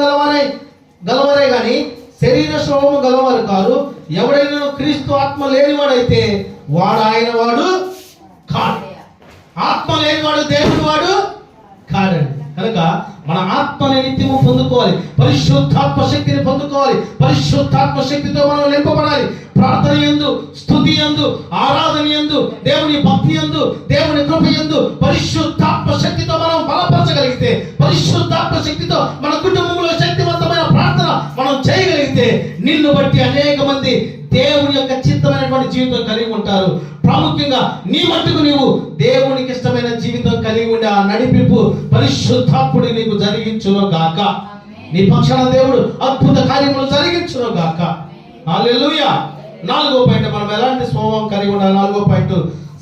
గలవారే గాని శరీర స్వభావం గలవారు కాదు. ఎవడైనా క్రీస్తు ఆత్మ లేనివాడైతే వాడు ఆయన వాడు కాడు. ఆత్మ లేనివాడు దేవుడు వాడు కాడండి. కనుక మన ఆత్మని నిత్యము పొందుకోవాలి, పరిశుద్ధాత్మ శక్తిని పొందుకోవాలి. పరిశుద్ధాత్మ శక్తితో మనం నింపబడాలి. ప్రార్థన యందు, స్తుతి యందు, ఆరాధన యందు, దేవుని భక్తి యందు, దేవుని కృప యందు పరిశుద్ధాత్మ శక్తితో మనం బలపరచగలిగితే, పరిశుద్ధాత్మ శక్తితో మన కుటుంబంలో శక్తివంతమైన ప్రార్థన మనం చేయగలిగితే నిన్ను బట్టి అనేక మంది దేవుని యొక్క చిత్తమైనటువంటి జీవితం కలిగి ఉంటారు. ప్రాముఖ్యంగా నీ మట్టుకు నీవు దేవునికి ఇష్టమైన జీవితం కలిగి ఉండే ఆ నడిపింపు పరిశుద్ధాత్ముడు నీకు జరిగించును గాక. నీ పక్షాన దేవుడు అద్భుత కార్యములు జరిగించును గాక. హల్లెలూయా. 4వ పాయింట్, మనం ఎలాంటి స్వభావం కలిగి ఉండాలి? 4వ పాయింట్,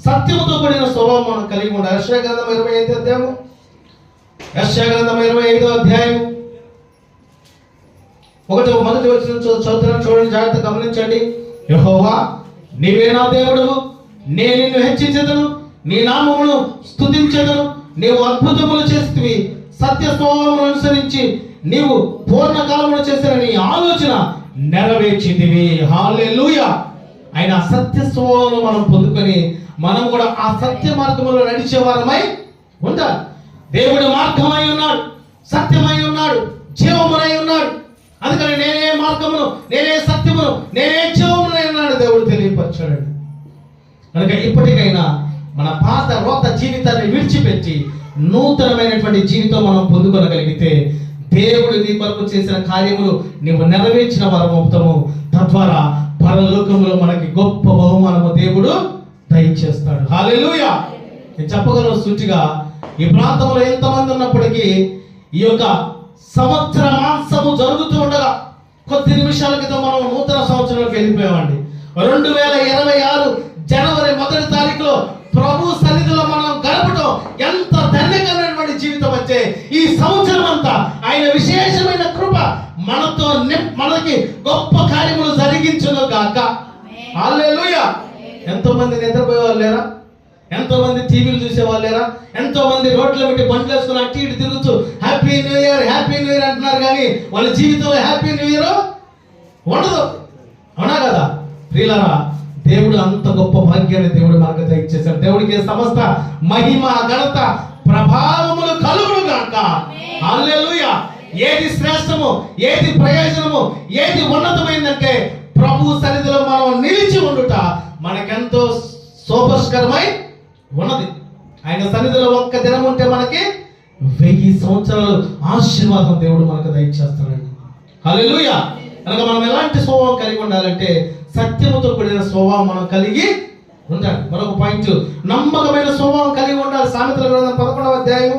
సత్యముతో కూడిన స్వభావం మనం కలిగి ఉండాలి. యెషయా గ్రంథం 25వ అధ్యాయము, యెషయా గ్రంథం 25వ అధ్యాయము మొదటి వచనం చదువుతున్నాను, చూడండి, జాగ్రత్త గమనించండి. యెహోవా నీవే నా దేవుడవు, నేను నిన్ను హెచ్చించెదను, నీ నామమును స్తుతించెదను. నీవు అద్భుతములు చేసితివి, సత్య స్వభావమును అనుసరించి నీవు పూర్ణ కాలమును చేసిన నీ ఆలోచన నెరవేర్చితివి. హల్లెలూయా. ఆయన సత్య స్వభావం మనం పొందుకొని మనం కూడా ఆ సత్య మార్గంలో నడిచే వారమై ఉండాలి. దేవుడు మార్గమై ఉన్నాడు, సత్యమై ఉన్నాడు, జీవమునై ఉన్నాడు. అందుకని నేనే మార్గమును, నేనే సత్యమును, నేనే జీవమును అన్నాడు దేవుడు తెలియపరచాడండి. కనుక ఇప్పటికైనా మన పాత రోత జీవితాన్ని విడిచిపెట్టి నూతనమైనటువంటి జీవితం మనం పొందుకోగలిగితే దేవుడు నీ కొరకు చేసిన కార్యములు నీవు నెరవేర్చిన వారం అవుతాము. తద్వారా పరలోకములో మనకి గొప్ప బహుమానము దేవుడు దయచేస్తాడు. హల్లెలూయా. నేను చెప్పగలను సూటిగా, ఈ ప్రాంతంలో ఎంతమంది ఉన్నప్పటికీ ఈ యొక్క సంవత్సర మాసము జరుగుతూ ఉండగా కొద్ది నిమిషాల క్రితం మనం నూతన సంవత్సరంలోకి వెళ్ళిపోయామండి. 2026 జనవరి 1వ తారీఖులో ప్రభు సన్నిధిలో మనం గడపడం ఎంత ధన్యకరమైనటువంటి జీవితం వచ్చే ఈ సంవత్సరం అంతా ఆయన విశేషమైన కృప మనకి గొప్ప కార్యములు జరిగించును గాక. హల్లెలూయా. ఎంతో మంది నిద్రపోయే వాళ్ళు లేరా? ఎంతో మంది టీవీలు చూసేవాళ్ళు లేరా? ఎంతో మంది రోడ్ల పెట్టి బండ్లు వేసుకుని అటు ఇటు తిరుగుతూ happy new year, happy new year అంటున్నారు, కానీ వాళ్ళ జీవితంలో హ్యాపీ న్యూ ఇయర్ ఉండదు. అవునా కదా ప్రియులారా? దేవుడు అంత గొప్ప భాగ్యాన్ని దేవుడు మనకు దయచేశాడు. దేవుడికి సమస్త మహిమ, ఘనత, ప్రభావములు కలుగును గాక. హల్లెలూయా. ఏది శ్రేష్టము, ఏది ప్రయోజనము, ఏది ఉన్నతమైందంటే ప్రభు సన్నిధిలో మనం నిలిచి ఉండుట మనకెంతో శోభస్కరమై ఉన్నది. ఆయన సన్నిధిలో ఒక్క దినం ఉంటే మనకి 1000 సంవత్సరాలు ఆశీర్వాదం దేవుడు మనకు దయచేస్తాడండి. హల్లెలూయా. కనుక మనం ఎలాంటి స్వభావం కలిగి ఉండాలంటే సత్యముతో కూడిన స్వభావం మనం కలిగి ఉండాలి. మరొక పాయింట్, నమ్మకమైన స్వభావం కలిగి ఉండాలి. సామెతల గ్రంథం 11వ అధ్యాయము,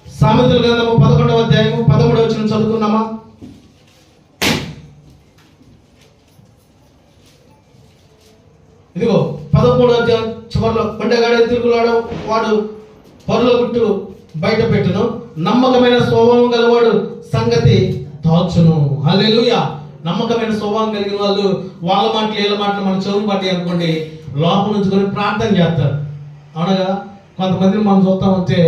సామెతల గ్రంథము 11వ అధ్యాయము 13వ వచనం చదువుకుందామా? ఇదిగో 13వ అధ్యాయం చివరిలో, కొండగాడ తిరుగులాడు వాడు పరుల గుట్టు బయట పెట్టును, నమ్మకమైన స్వభావం గలవాడు సంగతి దాచును. హల్లెలూయా. నమ్మకమైన స్వభావం కలిగిన వాళ్ళు వాళ్ళ మాటలు వీళ్ళ మాటలు మన చెవులు పట్టి అనుకోండి లోపల నుంచుకొని ప్రార్థన చేస్తారు. అవునా కదా? కొంతమందిని మనం చూస్తా ఉంటే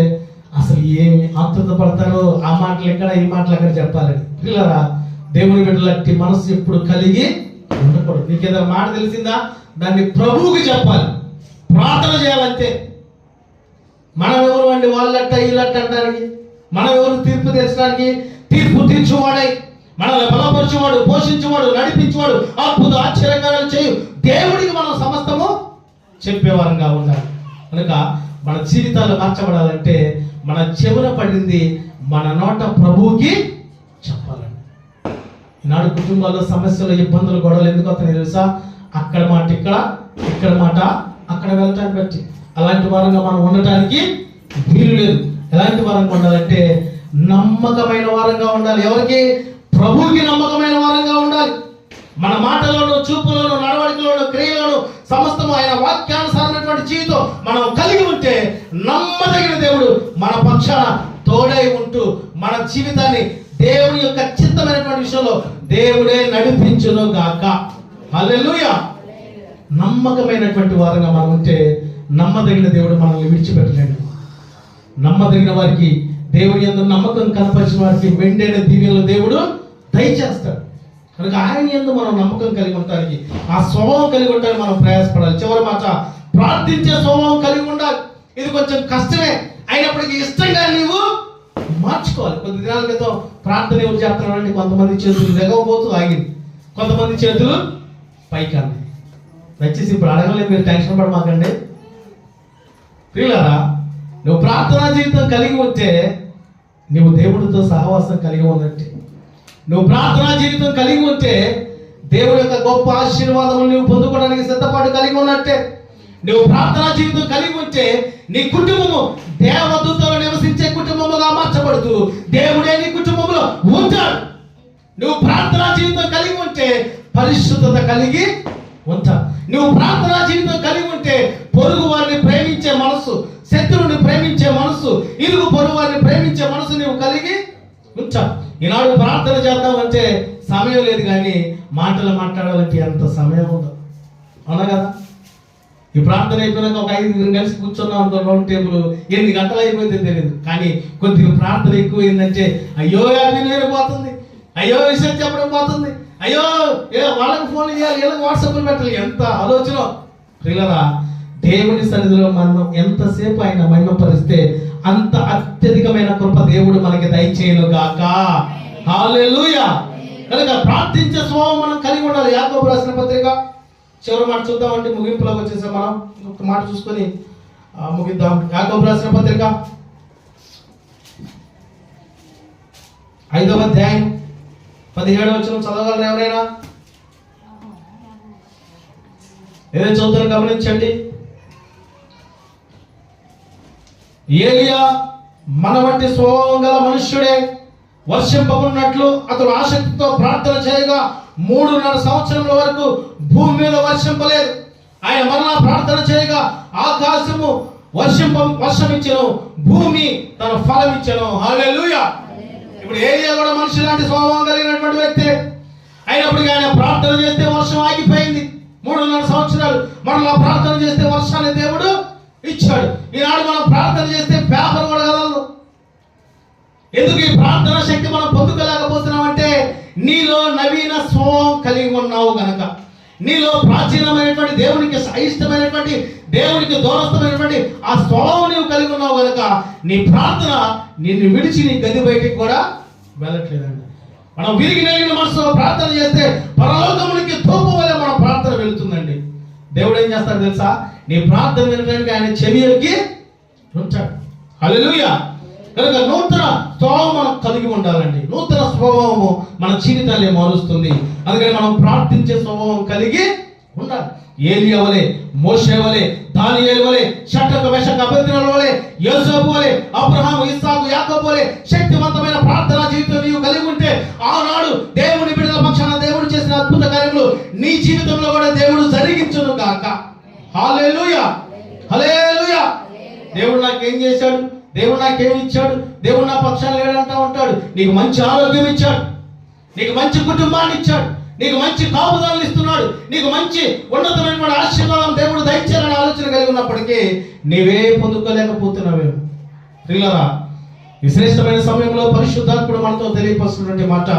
అసలు ఏమి ఆతృత పడతారో, ఆ మాటలు ఎక్కడ ఈ మాటలు ఎక్కడ చెప్పాలని. పిల్లరా, దేవుని బిడ్డలకి మనసు ఎప్పుడు కలిగి ఉండకూడదు. నీకు ఏదైనా మాట తెలిసిందా దాన్ని ప్రభువుకి చెప్పాలి, ప్రార్థన చేయాలంతే. మనం ఎవరు అండి వాళ్ళట్ట వీళ్ళట్ట అంటానికి? మనం ఎవరు తీర్పు తెచ్చడానికి? తీర్పు తీర్చువాడై మనల్ని బలపరచువాడు, పోషించువాడు, నడిపించువాడు, అద్భుత ఆశ్చర్యకార్యాలు చేయు దేవుడికి మనం సమస్తము చెప్పేవారంగా ఉండాలి. కనుక మన జీవితాలు మార్చబడాలంటే మన చెవున పడింది మన నోట ప్రభువుకి చెప్పాలండి. ఈనాడు కుటుంబాల్లో సమస్యలు, ఇబ్బందులు, గొడవలు ఎందుకు వస్తాయి తెలుసా? అక్కడ మాట ఇక్కడ, ఇక్కడ మాట అక్కడ వెళ్ళటాన్ని బట్టి. అలాంటి వారంగా మనం ఉండటానికి వీలు లేదు. ఎలాంటి వారంగా ఉండాలంటే నమ్మకమైన వారంగా ఉండాలి. ఎవరికి? ప్రభువుకి నమ్మకమైన వారంగా ఉండాలి. మన మాటలోను, చూపులోను, నడవడికలోను, క్రియలోను సమస్తము ఆయన వాక్యానుసారమైనటువంటి జీవితం మనం కలిగి ఉంటే నమ్మదగిన దేవుడు మన పక్షాన తోడై ఉంటూ మన జీవితాన్ని దేవుని యొక్క చిత్తమైనటువంటి విషయంలో దేవుడే నడిపించును గాక. హల్లెలూయా. నమ్మకమైనటువంటి వారంగా మనం ఉంటే నమ్మదగిన దేవుడు మనల్ని విడిచిపెట్టలేడు. నమ్మదగిన వారికి, దేవుని యందు నమ్మకం కనపరిచిన వారికి మెండైన దీవెనలు దేవుడు దయచేస్తాడు. కనుక ఆయన యందు మనం నమ్మకం కలిగి ఉండటానికి, ఆ స్వభావం కలిగి ఉండటానికి మనం ప్రయాసపడాలి. చివరి మాట, ప్రార్థించే స్వభావం కలిగి ఉండాలి. ఇది కొంచెం కష్టమే అయినప్పటికీ ఇష్టంగా నీవు మార్చుకోవాలి. కొద్ది దినాల క్రితం ప్రార్థన ఎవరు చేస్తున్నారండి? కొంతమంది చేతులు దిగవబోతూ ఆగింది, కొంతమంది చేతులు పైకి అంది. దయచేసి ఇప్పుడు అడగలేదు, మీరు టెన్షన్ పడమాకండి. ప్రియులారా, నువ్వు ప్రార్థనా జీవితం కలిగి ఉంటే నువ్వు దేవుడితో సహవాసం కలిగి ఉన్నట్టే. నువ్వు ప్రార్థనా జీవితం కలిగి ఉంటే దేవుడి యొక్క గొప్ప ఆశీర్వాదములు నువ్వు పొందుకోవడానికి సిద్ధపాటు కలిగి ఉన్నట్టే. నువ్వు ప్రార్థనా జీవితం కలిగి ఉంటే నీ కుటుంబము దేవదూతలు నివసించే కుటుంబముగా మార్చబడుతూ దేవుడే నీ కుటుంబంలో ఉంటాడు. నువ్వు ప్రార్థనా జీవితం కలిగి ఉంటే పరిశుద్ధత కలిగి ఉంటా. నువ్వు ప్రార్థనా జీవితం కలిగి ఉంటే పొరుగు వారిని ప్రేమించే మనసు, శత్రువుని ప్రేమించే మనసు, ఇరుగు పొరుగు వారిని ప్రేమించే మనసు నువ్వు కలిగి ఉంచా. ఈనాడు ప్రార్థన చేద్దామంటే సమయం లేదు, కానీ మాటలు మాట్లాడాలంటే ఎంత సమయం ఉందో. అవునా కదా? ఈ ప్రార్థన అయిపోయినాక ఒక 5 కలిసి కూర్చున్నాం అనుకో రౌండ్ టేబుల్, 8 గంటలు అయిపోయింది తెలియదు. కానీ కొద్దిగా ప్రార్థన ఎక్కువ ఏంటంటే అయ్యో హ్యాపీ న్యూ ఇయర్ పోతుంది, అయ్యో విషయం చెప్పడం పోతుంది, అయ్యో వాళ్ళకి ఫోన్ చేయాలి, వీళ్ళకి వాట్సాప్లు పెట్టాలి, ఎంత ఆలోచన. పిల్లరా, దేవుని సన్నిధిలో మనం ఎంతసేపు ఆయన మహిమపరిస్తే అంత అత్యధికమైన కృప దేవుడు మనకి దయచేయను గాక. హల్లెలూయా. కనుక ప్రార్థించే స్వభావం మనం కలిగి ఉండాలి. యాకోబు రాసిన పత్రిక చివరి మాట చూద్దామంటే ముగింపులోకి వచ్చేసాం. మనం ఒక మాట చూసుకొని ముగిద్దాం. యాకోబు రాసిన పత్రిక 5వ అధ్యాయం 17వ వచనం చదవగలరు ఎవరైనా? ఏదో చదువుతారు గమనించండి. ఏలియా మన వంటి స్వభావం గల మనుష్యుడే. వర్షింపకున్నట్లు అతడు ఆసక్తితో ప్రార్థన చేయగా 3.5 సంవత్సరముల వరకు భూమి మీద వర్షింపలేదు. ఆయన మరలా ప్రార్థన చేయగా ఆకాశము వర్షమిచ్చెను, భూమి తన ఫలం ఇచ్చెను. హల్లెలూయా. ఇప్పుడు ఏలియా కూడా మనిషి లాంటి స్వభావం కలిగినటువంటి వ్యక్తి అయినప్పటికీ ఆయన ప్రార్థన చేస్తే వర్షం ఆగిపోయింది. 3.5 సంవత్సరాలు మరలా ప్రార్థన చేస్తే వర్షాన్ని దేవుడు ఇచ్చాడు. ఈనాడు మనం ప్రార్థన చేస్తే పేపర్ కూడా కదలదు. ఎందుకు ఈ ప్రార్థన శక్తి మనం పొందుకోలేకపోతున్నామంటే నీలో నవీన స్వభావం కలిగి ఉన్నావు గనక, నీలో ప్రాచీనమైనటువంటి దేవునికి అయిష్టమైనటువంటి దేవునికి దూరస్థమైనటువంటి ఆ స్వభావం నీవు కలిగి ఉన్నావు గనక నీ ప్రార్థన నిన్ను విడిచి నీ గది బయటికి కూడా వెళ్ళట్లేదండి. మనం విరిగి నలిగిన మనసులో ప్రార్థన చేస్తే పరలోకమునికి ధూపం వల్ల మన ప్రార్థన వెళుతుందండి. దేవుడు ఏం చేస్తాడు తెలుసా? నీ ప్రార్థన వినడానికి ఆయన చెవికి ఉంచాడు. హల్లెలూయా. కనుక నూతన స్వభావం మనం కలిగి ఉండాలండి. నూతన స్వభావము మన జీవితాన్ని మారుస్తుంది. అందుకని మనం ప్రార్థించే స్వభావం కలిగి ఉండాలి. ఏలియా వలె, మోషే వలె, దానియేలు వలె, షడ్రక మెషక అబేద్నెగో వలె, యోసేపు వలె, అబ్రహాము, ఇస్సాకు, యాకోబు వలె శక్తివంతమైన ప్రార్థనా జీవితం నీవు కలిగి ఉంటే ఆనాడు దేవుని బిడ్డల పక్షాన దేవుడు చేసిన అద్భుత కార్యములు నీ జీవితంలో కూడా దేవుడు జరిగించును గాక. హల్లెలూయా. హల్లెలూయా. దేవుడు నాకేం చేశాడు, దేవుడు నాకేమి ఇచ్చాడు, దేవుడు నా పక్షాన లేడంటా ఉంటాడు. నీకు మంచి ఆరోగ్యం ఇచ్చాడు, నీకు మంచి కుటుంబాన్ని ఇచ్చాడు, నీకు మంచి కాపుదలను ఇస్తున్నాడు, నీకు మంచి ఉన్నతమైన ఆశీర్వాదం దేవుడు దయచేయాలని ఆలోచన కలిగి ఉన్నప్పటికీ నీవే పొందుకోలేకపోతున్నావేమో. ప్రియులారా, ఈ శ్రేష్టమైన సమయంలో పరిశుద్ధాత్ముడు మనతో తెలియపరుస్తున్నటువంటి మాట,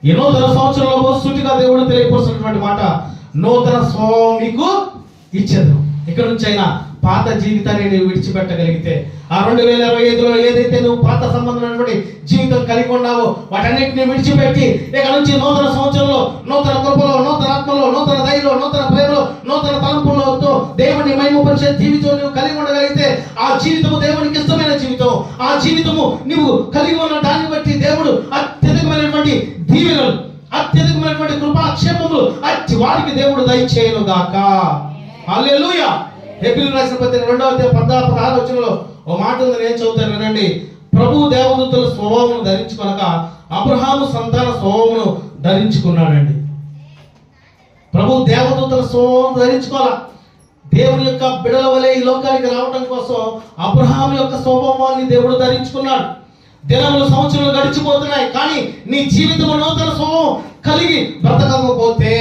ఈ నూతన సంవత్సరంలో సూటిగా దేవుడు తెలియపరుస్తున్నటువంటి మాట, నూతన స్వభావం నీకు ఇచ్చేద్దాం. ఇక్కడ నుంచి అయినా పాత జీవితాన్ని నువ్వు విడిచిపెట్టగలిగితే, ఆ 2025లో ఏదైతే నువ్వు పాత సంబంధమైనటువంటి జీవితం కలిగి ఉన్నావో వాటన్నిటిని విడిచిపెట్టి ఇక నుంచి నూతన సంవత్సరంలో నూతన కృపలో, నూతన ఆత్మలో, నూతన దయలో, నూతన ప్రేమలో, నూతన తలంపులతో దేవుని మహిమపరిచే జీవితం నువ్వు కలిగి ఉండగలిగితే ఆ జీవితము దేవునికి ఇష్టమైన జీవితం. ఆ జీవితము నువ్వు కలిగి ఉన్న దాన్ని బట్టి దేవుడు అత్యధికమైనటువంటి దీవెనలు, అత్యధికమైనటువంటి కృపాక్షేమములు వారికి దేవుడు దయచేయను గాక. హల్లెలూయా. హెబ్రీయులకు రాసిన పత్రిక 2వ అధ్యాయం 16 వచనంలో ఓ మాట ఉంది, నేను చదువుతాను వినండి. ప్రభు దేవదూతల స్వభావమును ధరించుకొనక అబ్రహాము సంతాన స్వభావమును ధరించుకున్నాడండి. ప్రభు దేవదూతల స్వభావం ధరించుకోవాలా. దేవుని యొక్క బిడల వలె ఈ లోకానికి రావడం కోసం అబ్రహాము యొక్క స్వభావాన్ని దేవుడు ధరించుకున్నాడు. దినములు, సంవత్సరాలు గడిచిపోతున్నాయి, కానీ నీ జీవితం నూతన స్వభావం కలిగి బ్రతకకపోతే,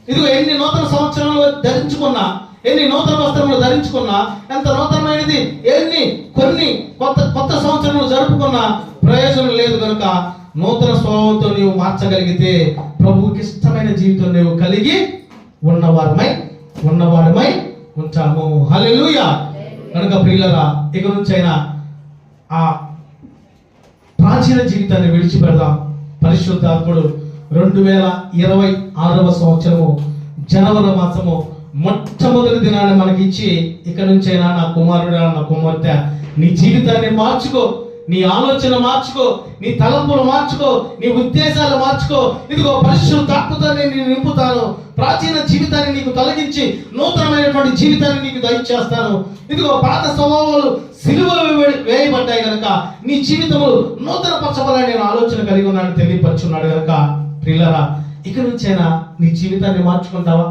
ఇదిగో ఎన్ని నూతన సంవత్సరాలు ధరించుకున్నా, ఎన్ని నూతన వస్త్రములు ధరించుకున్నా, ఎంత నూతనమైనది కొన్ని కొత్త సంవత్సరములు జరుపుకున్నా ప్రయోజనం లేదు. కనుక నూతన స్వభావంతో నీవు మార్చగలిగితే ప్రభువుకి ఇష్టమైన జీవితం నీవు కలిగి ఉన్నవారమై ఉంటాము. హల్లెలూయా. కనుక ప్రియులారా, ఇక నుంచి అయినా ఆ ప్రాచీన జీవితాన్ని విడిచిపెడదాం. పరిశుద్ధాత్ముడు 2026వ సంవత్సరము జనవరి మాసము మొట్టమొదటి దినాన్ని మనకి ఇచ్చి, ఇక నుంచైనా నా కుమారుడా, నా కుమార్తె, నీ జీవితాన్ని మార్చుకో, నీ ఆలోచన మార్చుకో, నీ తలంపులు మార్చుకో, నీ ఉద్దేశాలు మార్చుకో. ఇదిగో పరిశుద్ధాత్మతో నేను నింపుతాను. ప్రాచీన జీవితాన్ని నీకు తొలగించి నూతనమైనటువంటి జీవితాన్ని నీకు దయచేస్తాను. ఇదిగో పాత స్వభావాలు సిలువలో వేయబడ్డాయి కనుక నీ జీవితములు నూతన పరచబడాలని నేను ఆలోచన కలిగి ఉన్నాను తెలియపరుచున్నాడు కనుక ప్రియులారా, ఇక నుంచైనా నీ జీవితాన్ని మార్చుకుంటావా?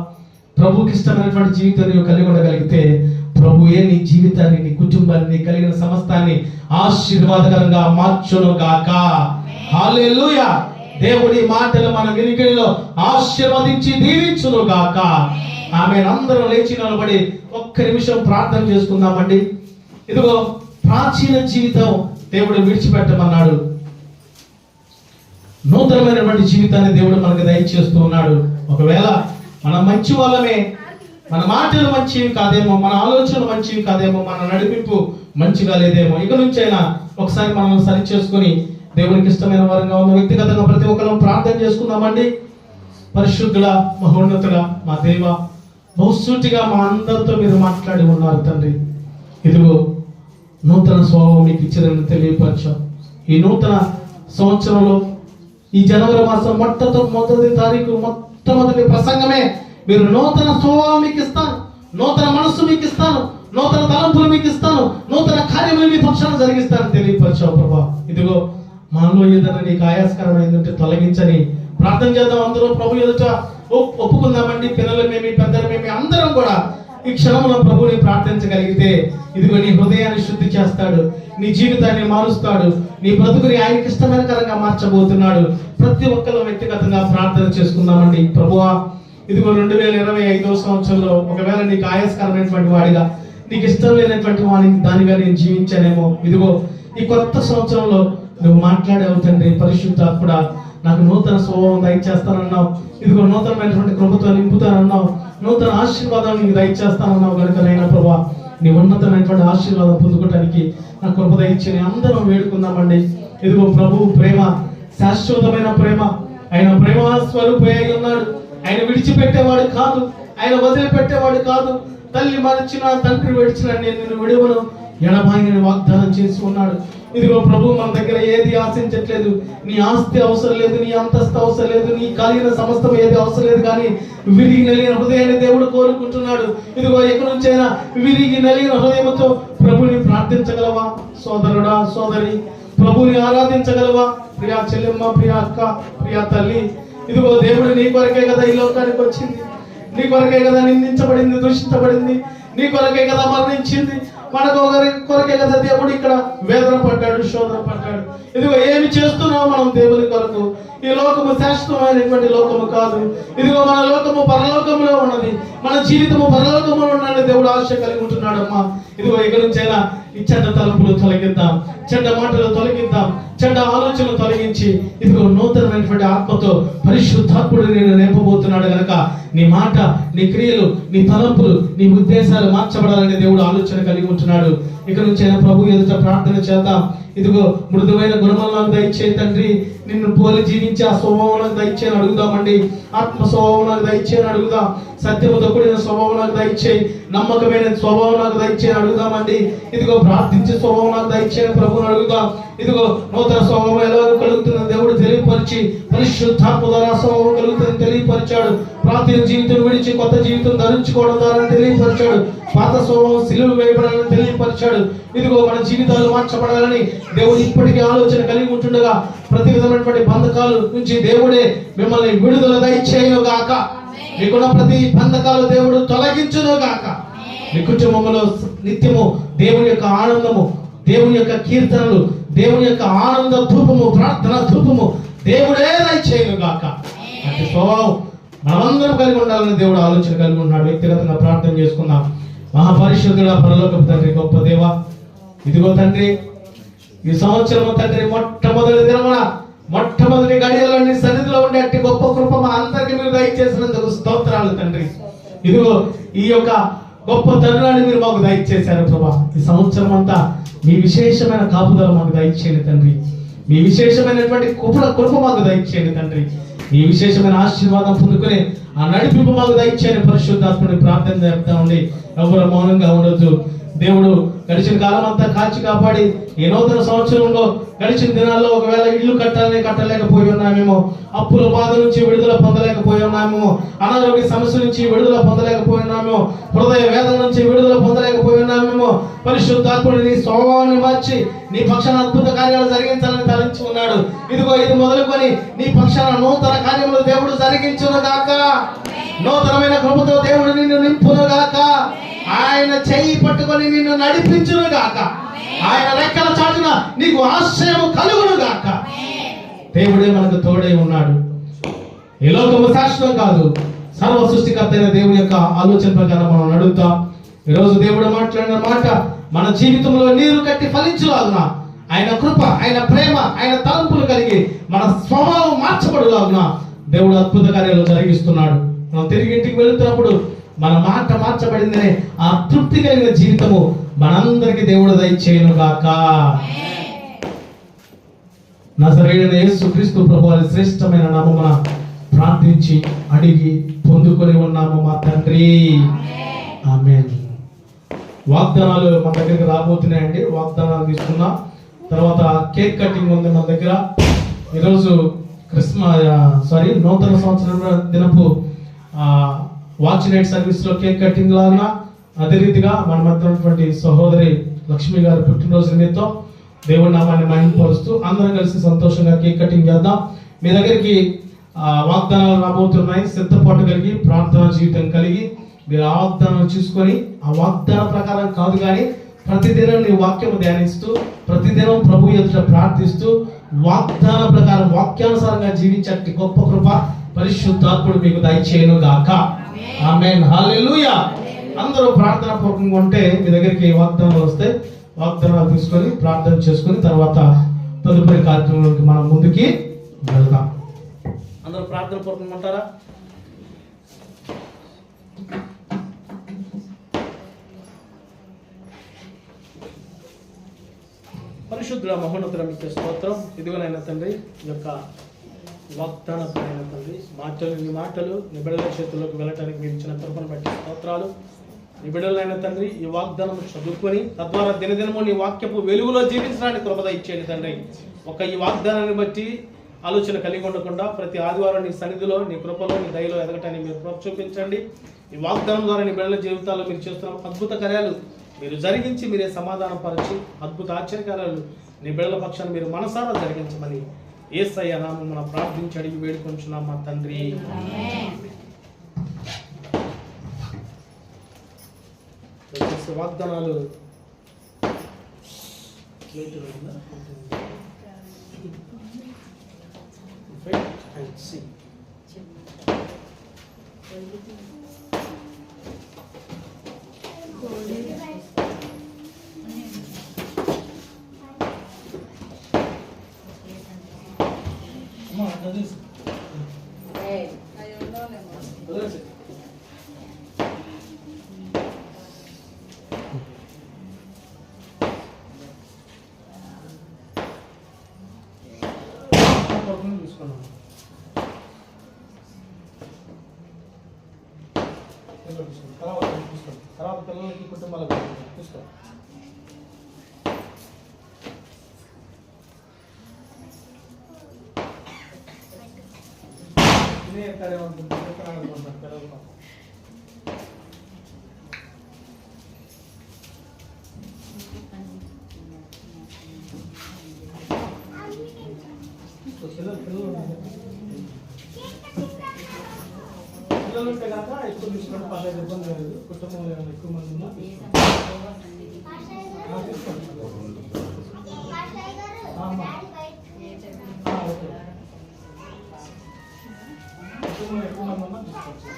ప్రభుకి ఇష్టమైనటువంటి జీవితం నీవు కలిగి ఉండగలిగితే ప్రభుయే నీ జీవితాన్ని, నీ కుటుంబాన్ని, నీ కలిగిన సమస్తాన్ని ఆశీర్వాదకరంగా మార్చును గాక. హల్లెలూయా. దేవుడి మాటలు మన వినికిడిలో ఆశీర్వదించి దీవించును గాక. ఆమె అందరం లేచి నిలబడి ఒక్క నిమిషం ప్రార్థన చేసుకుందామండి. ఇదిగో ప్రాచీన జీవితం దేవుడు విడిచిపెట్టమన్నాడు. నూతనమైనటువంటి జీవితాన్ని దేవుడు మనకు దయచేస్తూ ఉన్నాడు. ఒకవేళ మనం మంచి వాళ్ళమే, మన మాటలు మంచివి కాదేమో, మన ఆలోచనలు మంచివి కాదేమో, మన నడిపింపు మంచిగా లేదేమో. ఇక నుంచైనా ఒకసారి మనం సరి చేసుకుని దేవునికి ఇష్టమైన వారంగా ఉన్న వ్యక్తిగతంగా ప్రతి ఒక్కరు ప్రార్థన చేసుకుందామండి. పరిశుద్ధుడా, మహోన్నతుడా, మా దేవ, బహుసూటిగా మా అందరితో మీరు మాట్లాడి ఉన్నారు తండ్రి. ఇదిగో నూతన స్వభావం మీకు ఇచ్చినని తెలియపరచాం. ఈ నూతన సంవత్సరంలో ఈ జనవరి మాసం మొదటి తారీఖు మొట్టమొదటి ప్రసంగమే మీరు నూతన స్వభావం మీకు ఇస్తాను, నూతన మనస్సు మీకు ఇస్తాను, నూతన తలంపులు మీకు ఇస్తాను, నూతన కార్యములు మీ పక్షాన జరిగిస్తానని తెలియపరచావు ప్రభా. ఇదిగో మనలో ఏదైనా నీకు ఆయాస్కరమైందంటే తొలగించని ప్రార్థన చేద్దాం. అందరూ ప్రభు ఎదుట ఒప్పుకుందామండి. పిల్లలమేమి పెద్దలమేమి అందరం కూడా ఈ క్షణంలో ప్రభువుని ప్రార్థించగలిగితే ఇదిగో నీ హృదయాన్ని శుద్ధి చేస్తాడు, నీ జీవితాన్ని మారుస్తాడు, నీ బ్రతుకుని ఆయనకి ఇష్టమైనకరంగా మార్చబోతున్నాడు. ప్రతి ఒక్కరు వ్యక్తిగతంగా ప్రార్థన చేసుకుందామండి. ప్రభువా, ఇదిగో 2025 సంవత్సరంలో ఒకవేళ నీకు ఆయాస్కరమైనటువంటి వాడిగా, నీకు ఇష్టం లేనటువంటి వాడిని దానిగా నేను జీవించానేమో, ఇదిగో ఈ కొత్త సంవత్సరంలో నువ్వు మాట్లాడావు తండ్రి. పరిశుద్ధాత్ముడా, నాకు నూతన స్వభావం దయచేస్తానన్నావు. ఇదిగో నూతనమైనటువంటి కృపతో నింపుతానన్నావు, నూతన ఆశీర్వాదం నీకు దయచేస్తానన్నావు. కనుకనైనా ప్రభా, నీ ఉన్నతమైనటువంటి ఆశీర్వాదం పొందుకోవడానికి నా కృప దయచేని అందరం వేడుకుందామండి. ఇదిగో ప్రభు ప్రేమ శాశ్వతమైన ప్రేమ. ఆయన ప్రేమ స్వరూపే ఉన్నాడు. ఆయన విడిచిపెట్టేవాడు కాదు, ఆయన వదిలిపెట్టేవాడు కాదు. తల్లి మరచిన, తండ్రి విడిచిన నేను నిన్ను విడువను ఎడబాయిని వాగ్దానం చేసి ఉన్నాడు. ఇదిగో ప్రభు మన దగ్గర ఏది ఆశించట్లేదు. నీ ఆస్తి అవసరం లేదు, నీ అంతస్తు అవసరం లేదు, నీ కలిగిన సమస్తం ఏది అవసరం లేదు. కానీ విరిగి నలిగిన హృదయాన్ని దేవుడు కోరుకుంటున్నాడు. ఇదిగో ఎక్కడి నుంచైనా విరిగి నలిగిన హృదయంతో ప్రభుని ప్రార్థించగలవా సోదరుడా, సోదరి? ప్రభుని ఆరాధించగలవా ప్రియా చెల్లెమ్మ, ప్రియా అక్క, ప్రియా తల్లి? ఇదిగో దేవుడు నీ కొరకే కదా ఈ లోకానికి వచ్చింది, నీ కొరకే కదా నిందించబడింది, దూషించబడింది, నీ కొరకే కదా మరణించింది, మన కొరకే కదా దేవుడు ఇక్కడ వేదన పడ్డాడు, శోధన పడ్డాడు. ఇదిగో ఏమి చేస్తున్నావు మనం దేవుని కొరకు? ఈ లోకము శాశ్వతమైనటువంటి లోకము కాదు. ఇదిగో మన లోకము పరలోకములో ఉన్నది, మన జీవితము పరలోకములో ఉండాలని దేవుడు ఆశ కలిగి ఉంటున్నాడమ్మా. ఇదిగో ఇక నుంచైనా ఈ చెడ్డ తలుపులు తొలగిద్దాం, చెడ్డ మాటలు తొలగిద్దాం, చెడ్డ ఆలోచనలు తొలగించి ఇదిగో నూతనమైనటువంటి ఆత్మతో పరిశుద్ధాత్ముడు నేను నింపబోతున్నాడు. కనుక నీ మాట, నీ క్రియలు, నీ తలంపులు, నీ ఉద్దేశాలు మార్చబడాలని దేవుడు ఆలోచన కలిగి ఉంటున్నాడు. ఇక నుంచైనా ప్రభు ఎదుట ప్రార్థన చేద్దాం. ఇదిగో మృదువైన గుణములు నాకు దయచేయి తండ్రి, నిన్ను పోలి జీవించే ఆ స్వభావం నాకు దయచేయని అడుగుదామండి. ఆత్మ స్వభావం నాకు దయచేయని అడుగుదాం. సత్యముతో కూడిన స్వభావం నాకు దయచేయి, నమ్మకమైన స్వభావం నాకు దయచేయని అడుగుదామండి. ఇదిగో ప్రార్థించే స్వభావం నాకు దయచేయని ప్రభువుని అడుగుదాం. ఇదిగో నూతన స్వభావం ఎలాగో కలుగుతుందని దేవుడు తెలియపరిచి పరిశుద్ధాత్మ ద్వారా స్వభావం కలుగుతుందని తెలియపరిచాడు. ప్రాచీన జీవితం విడిచి కొత్త జీవితం ధరించుకోవడం ద్వారా తెలియపరిచాడు. పాత స్వభావం సిలువ వేయబడాలని తెలియపరిచాడు. ఇదిగో మన జీవితాలు మార్చబడాలని దేవుడు ఇప్పటికీ ఆలోచన కలిగి ఉంటుండగా ప్రతి విధమైనటువంటి బంధకాల నుంచి దేవుడే మిమ్మల్ని విడుదల దయచేయును గాక. మీకున్న ప్రతి బంధకాలు దేవుడు తొలగించును గాక. మీ కుటుంబంలో నిత్యము దేవుని యొక్క ఆనందము, దేవుని యొక్క కీర్తనలు, దేవుని యొక్క ఆనంద ధూపము, ప్రార్థన ధూపము దేవుడే దయచేయును గాక. అంటే స్వభావం మనమందరం కలిగి ఉండాలని దేవుడు ఆలోచన కలిగి ఉన్నాడు. వ్యక్తిగతంగా ప్రార్థన చేసుకుందాం. మహాపరిశుద్ధుడా, పరలోకపు తండ్రి, గొప్ప దేవ, ఇదిగో తండ్రి ఈ సంవత్సరం తండ్రి మొట్టమొదటి దినమున మొట్టమొదటి గడియలో నీ సన్నిధిలో ఉండే అట్టి గొప్ప కృప మా అందరికీ మీరు దయచేసినందుకు స్తోత్రాలు తండ్రి. ఇదిగో ఈ యొక్క గొప్ప తరుణాన్ని మీరు మాకు దయచేశారు ప్రభా. ఈ సంవత్సరం అంతా మీ విశేషమైన కాపుదల మాకు దయచేయండి తండ్రి. మీ విశేషమైనటువంటి కృప మాకు దయచేయండి తండ్రి. మీ విశేషమైన ఆశీర్వాదం పొందుకునే ఆ నడిపింపు మాకు దయచేయని పరిశుద్ధాత్మని ప్రార్థన చేస్తా ఉండి ఎవరు మౌనంగా ఉండొద్దు. దేవుడు గడిచిన కాలం అంతా కాచి కాపాడి ఈ నూతన సంవత్సరంలో గడిచిన దినాల్లో ఒకవేళ ఇల్లు కట్టలేకపోయి ఉన్నామేమో, అప్పుల బాధ నుంచి విడుదల పొందలేకపోయి ఉన్నామేమో, అనారోగ్య సమస్య నుంచి విడుదల పొందలేకపోయి ఉన్నామేమో, హృదయ వేదన నుంచి విడుదల పొందలేకపోయి ఉన్నామేమో. పరిశుద్ధాత్ముడు నీ స్వభావాన్ని మార్చి నీ పక్షాన అద్భుత కార్యాలు జరిగించాలని తలంచి ఉన్నాడు. ఇదిగో ఇది మొదలుకొని నీ పక్షాన నూతన కార్యములు దేవుడు జరిగించును గాక. నూతనమైన కృపతో దేవుడు నిన్ను నింపును గాక. ఆయన చెయ్యి పట్టుకొని నిన్ను నడిపించును గాక. ఆయన రెక్కల చాటున నీకు ఆశ్రయము కలుగును గాక. దేవుడే మనకు తోడై ఉన్నాడు. ఈ లోకము శాశ్వతం కాదు. సర్వ సృష్టికర్త అయిన దేవుని యొక్క ఆలోచన ప్రకారం మనం నడుగుతాం. ఈరోజు దేవుడు మాట్లాడిన మాట మన జీవితంలో నీరు కట్టి ఫలించులాగున ఆయన కృప, ఆయన ప్రేమ, ఆయన తలంపులు కలిగి మన స్వభావం మార్చబడులాగున దేవుడు అద్భుత కార్యాలు జరిగిస్తున్నాడు. మనం తిరిగి ఇంటికి వెళుతున్నప్పుడు మన మాట మార్చబడిందనే ఆ తృప్తి కలిగిన జీవితము మనందరికి దేవుడు దయచేయును గాక. నజరేయుడైన యేసుక్రీస్తు ప్రభువారి శ్రేష్టమైన నామమున ప్రార్థించి అడిగి పొందుకొని ఉన్నాము మా తండ్రి, ఆమేన్. వాగ్దానాలు మన దగ్గరికి రాబోతున్నాయండి. వాగ్దానాలు తీసుకున్నాం. తర్వాత కేక్ కటింగ్ ఉంది మన దగ్గర. ఈరోజు నూతన సంవత్సరం దినపు వాచ్ నైట్ సర్వీస్ లో కేక్ కటింగ్ లాగా, అదే రీతిగా మన మధ్య ఉన్నటువంటి సహోదరి లక్ష్మి గారి పుట్టినరోజు నిమిత్తం దేవుడి నామాన్ని మహిమపరుస్తూ అందరం కలిసి సంతోషంగా కేక్ కటింగ్ చేద్దాం. మీ దగ్గరికి వాగ్దానాలు రాబోతున్నాయి. సిద్ధపాటు కలిగి, ప్రార్థనా జీవితం కలిగి మీరు ఆ వాగ్దానాలు చూసుకొని ఆ వాగ్దాన ప్రకారం కాదు కానీ ప్రతిదినం నీ వాక్యం ధ్యానిస్తూ, ప్రతిదినం ప్రభు ఎదుట ప్రార్థిస్తూ, వాగ్దాన ప్రకారం వాక్యానుసారంగా జీవించే గొప్ప కృప పరిశుద్ధాత్ముడు మీకు దయచేయును గాక. ఆమేన్, హల్లెలూయా. అందరూ ప్రార్థన పూర్వకంగా ఉంటే మీ దగ్గరికి వాగ్దానాలు వస్తే వాగ్దానాలు తీసుకొని ప్రార్థన చేసుకొని తర్వాత తదుపరి కార్యక్రమానికి మనం ముందుకి వెళ్దాం. అందరూ ప్రార్థన పూర్వకంగా ఉంటారా? పరిశుద్ధుల మహోన్నతుల మీకు స్తోత్రం. ఇదిగోనైనా తండ్రి, ఈ యొక్క వాగ్దానపరమైన తండ్రి నీ మాటలు నీ బిడ్డల చేతుల్లోకి వెళ్ళటానికి మీరు ఇచ్చిన కృపను బట్టి స్తోత్రాలు. నీ బిడ్డలైన తండ్రి ఈ వాగ్దానం చదువుకొని తద్వారా దినదినము నీ వాక్యపు వెలుగులో జీవించడానికి కృపద ఇచ్చేయండి తండ్రి. ఈ వాగ్దానాన్ని బట్టి ఆలోచన కలిగి ఉండకుండా ప్రతి ఆదివారం నీ సన్నిధిలో, నీ కృపలో, నీ దయలో ఎదగటానికి మీరు కృప చూపించండి. ఈ వాగ్దానం ద్వారా నీ బిడ్డల జీవితాల్లో మీరు చేస్తున్న అద్భుత కార్యాలు మీరు జరిగించి మీరే సమాధానం పరచి అద్భుత ఆశ్చర్యకార్యాలు నీ బిడ్డల పక్షాన్ని మీరు మనసారా జరిగించమని యేసయ్య నామమున ప్రార్థించి అడిగి వేడుకొంచున్నాం మా తండ్రి. వాగ్దానాలు తర్వాత పిల్లలకి కుటుంబాలకు తీసుకో. పిల్లలు ఉంటే కనుక ఎక్కువ తీసుకుంటే పర్లేదు, ఇబ్బంది లేదు. కుటుంబంలో ఎక్కువ మంది ఉన్నా కుటుంబంలో ఎక్కువ మంది ఉన్నా తీసుకోవచ్చు.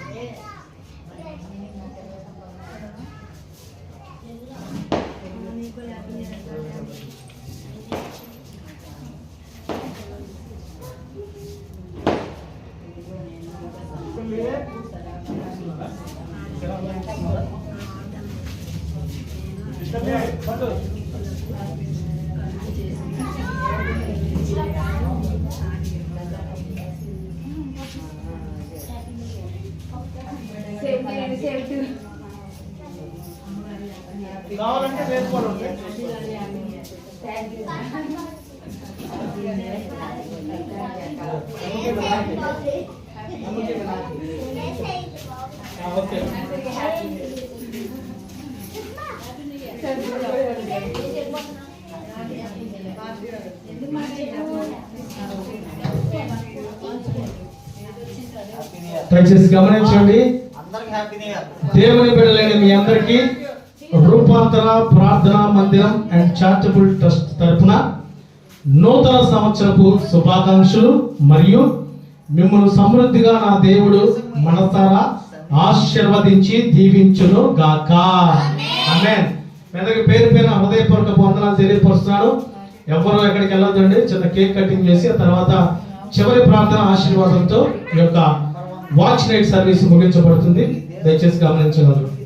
కావాలంటే వేసుకోవాలి. ఓకే, దయచేసి గమనించండి. దేవుని బిడ్డలైన మీ అందరికీ రూపాంతర ప్రార్థనా మందిరం అండ్ చారిటబుల్ ట్రస్ట్ తరఫున నూతన సంవత్సరపు శుభాకాంక్షలు మరియు మిమ్మల్ని సమృద్ధిగా నా దేవుడు మనసారా ఆశీర్వదించి దీవించును గాక. ఆమేన్. అందరికీ పేరు పేరు హృదయపూర్వక వందనాలు తెలియపరుస్తున్నాను. ఎవరు ఎక్కడికి వెళ్ళొద్దండి. చిన్న కేక్ కటింగ్ చేసి ఆ తర్వాత చివరి ప్రార్థన ఆశీర్వాదంతో ఈ యొక్క వాచ్ నైట్ సర్వీస్ ముగించబడుతుంది. దయచేసి గమనించగలరు.